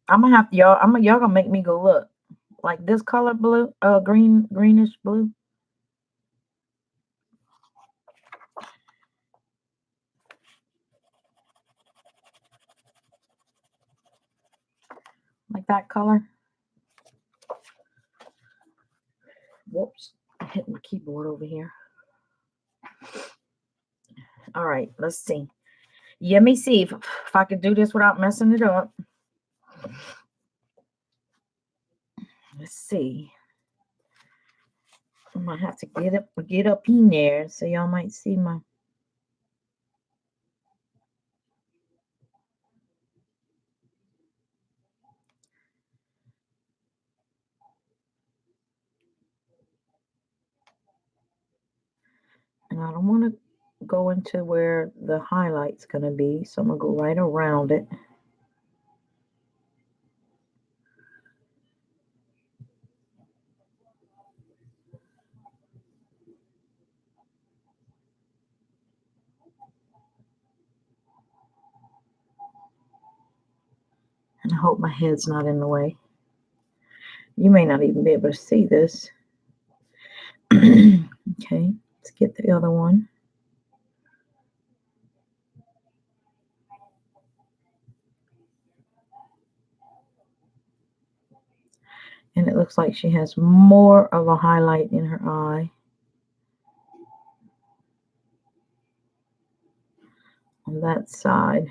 Speaker 1: I'm gonna have to y'all gonna make me go look. Like this color blue, greenish blue. Like that color. Whoops, I hit my keyboard over here. All right, let's see. Let me see if I could do this without messing it up. Let's see. I might have to get up in there so y'all might see my. And I don't want to go into where the highlight's going to be, so I'm going to go right around it. hope my head's not in the way. You may not even be able to see this. Okay, let's get the other one. And it looks like she has more of a highlight in her eye. On that side.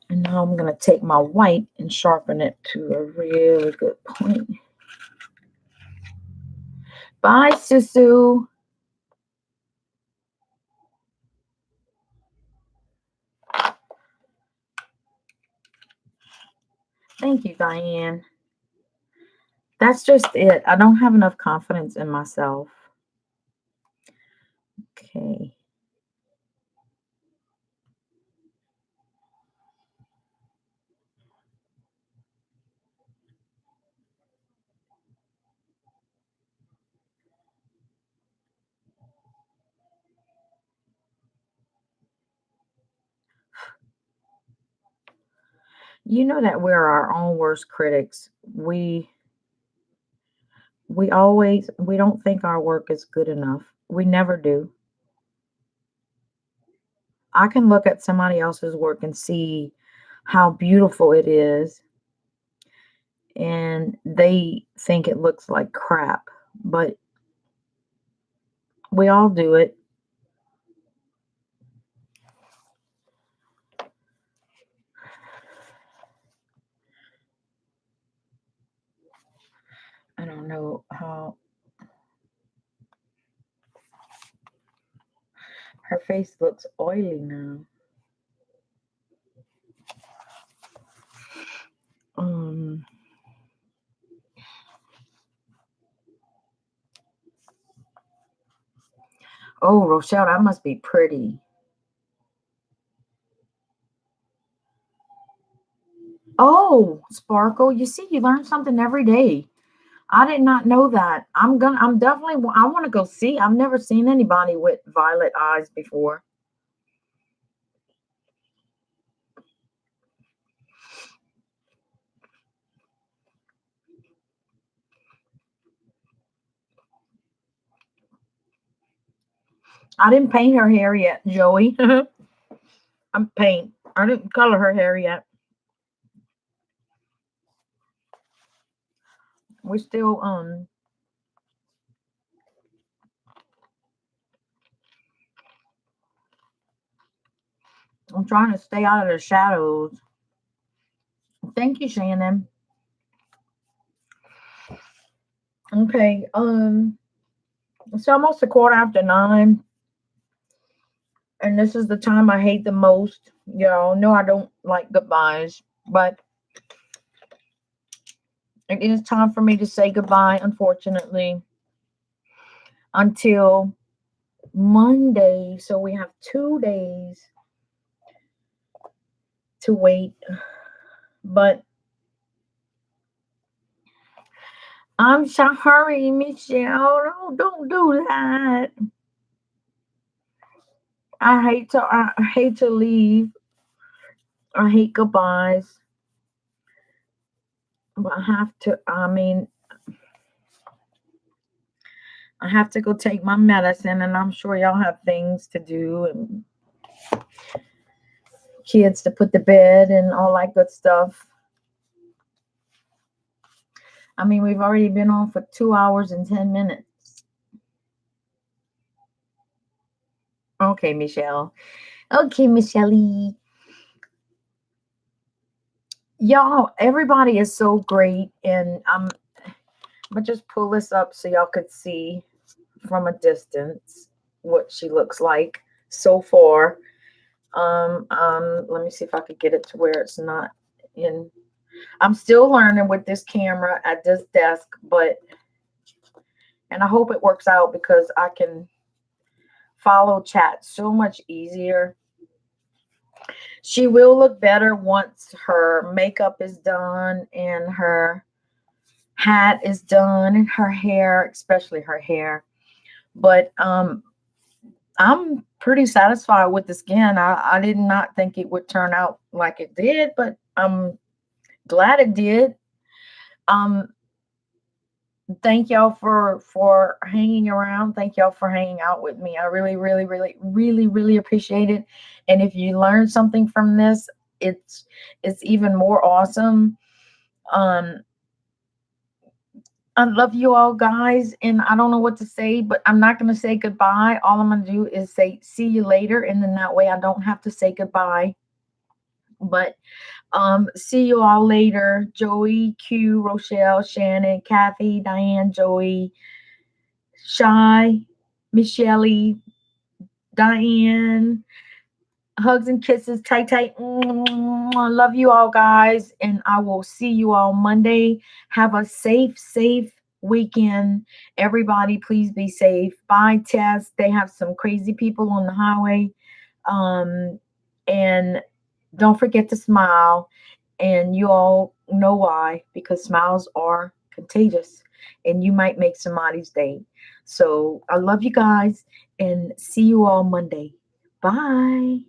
Speaker 1: And now I'm going to take my white and sharpen it to a really good point. Bye, Susu. Thank you, Diane. That's just it. I don't have enough confidence in myself. Okay. You know that we're our own worst critics. We don't think our work is good enough. We never do. I can look at somebody else's work and see how beautiful it is, and they think it looks like crap, but we all do it. I don't know how her face looks oily now. Oh, Rochelle, that must be pretty. Oh, Sparkle, you see, you learn something every day. I did not know that. I want to go see. I've never seen anybody with violet eyes before. I didn't paint her hair yet, Joey. I didn't color her hair yet. We're still I'm trying to stay out of the shadows. Thank you, Shannon. Okay, it's almost 9:15, and this is the time I hate the most. Y'all know I don't like goodbyes, but it is time for me to say goodbye, unfortunately, until Monday. So we have 2 days to wait, but I'm sorry, Michelle. Don't do that. I hate to leave. I hate goodbyes. But I have to, I have to go take my medicine, and I'm sure y'all have things to do and kids to put to bed and all that good stuff. I mean, we've already been on for 2 hours and 10 minutes. Okay, Michelle. Okay, Michelle. Y'all, everybody is so great, and I'm gonna just pull this up so y'all could see from a distance what she looks like so far. Let me see if I could get it to where it's not in. I'm still learning with this camera at this desk, and I hope it works out because I can follow chat so much easier. She will look better once her makeup is done and her hat is done and her hair, especially her hair. But I'm pretty satisfied with the skin. I did not think it would turn out like it did, but I'm glad it did. Um, thank y'all for hanging around. Thank y'all for hanging out with me. I really, really, really, really, really appreciate it. And if you learned something from this, it's even more awesome. Um, I love you all, guys, and I don't know what to say, but I'm not going to say goodbye. All I'm going to do is say see you later, and then that way I don't have to say goodbye. But see you all later. Joey, Q, Rochelle, Shannon, Kathy, Diane, Joey, Shy, Michelle, Diane. Hugs and kisses, tight, tight. I love you all, guys, and I will see you all Monday. Have a safe weekend. Everybody, please be safe. Bye, Tess. They have some crazy people on the highway. And don't forget to smile. And you all know why, because smiles are contagious, and you might make somebody's day. So I love you guys, and see you all Monday. Bye.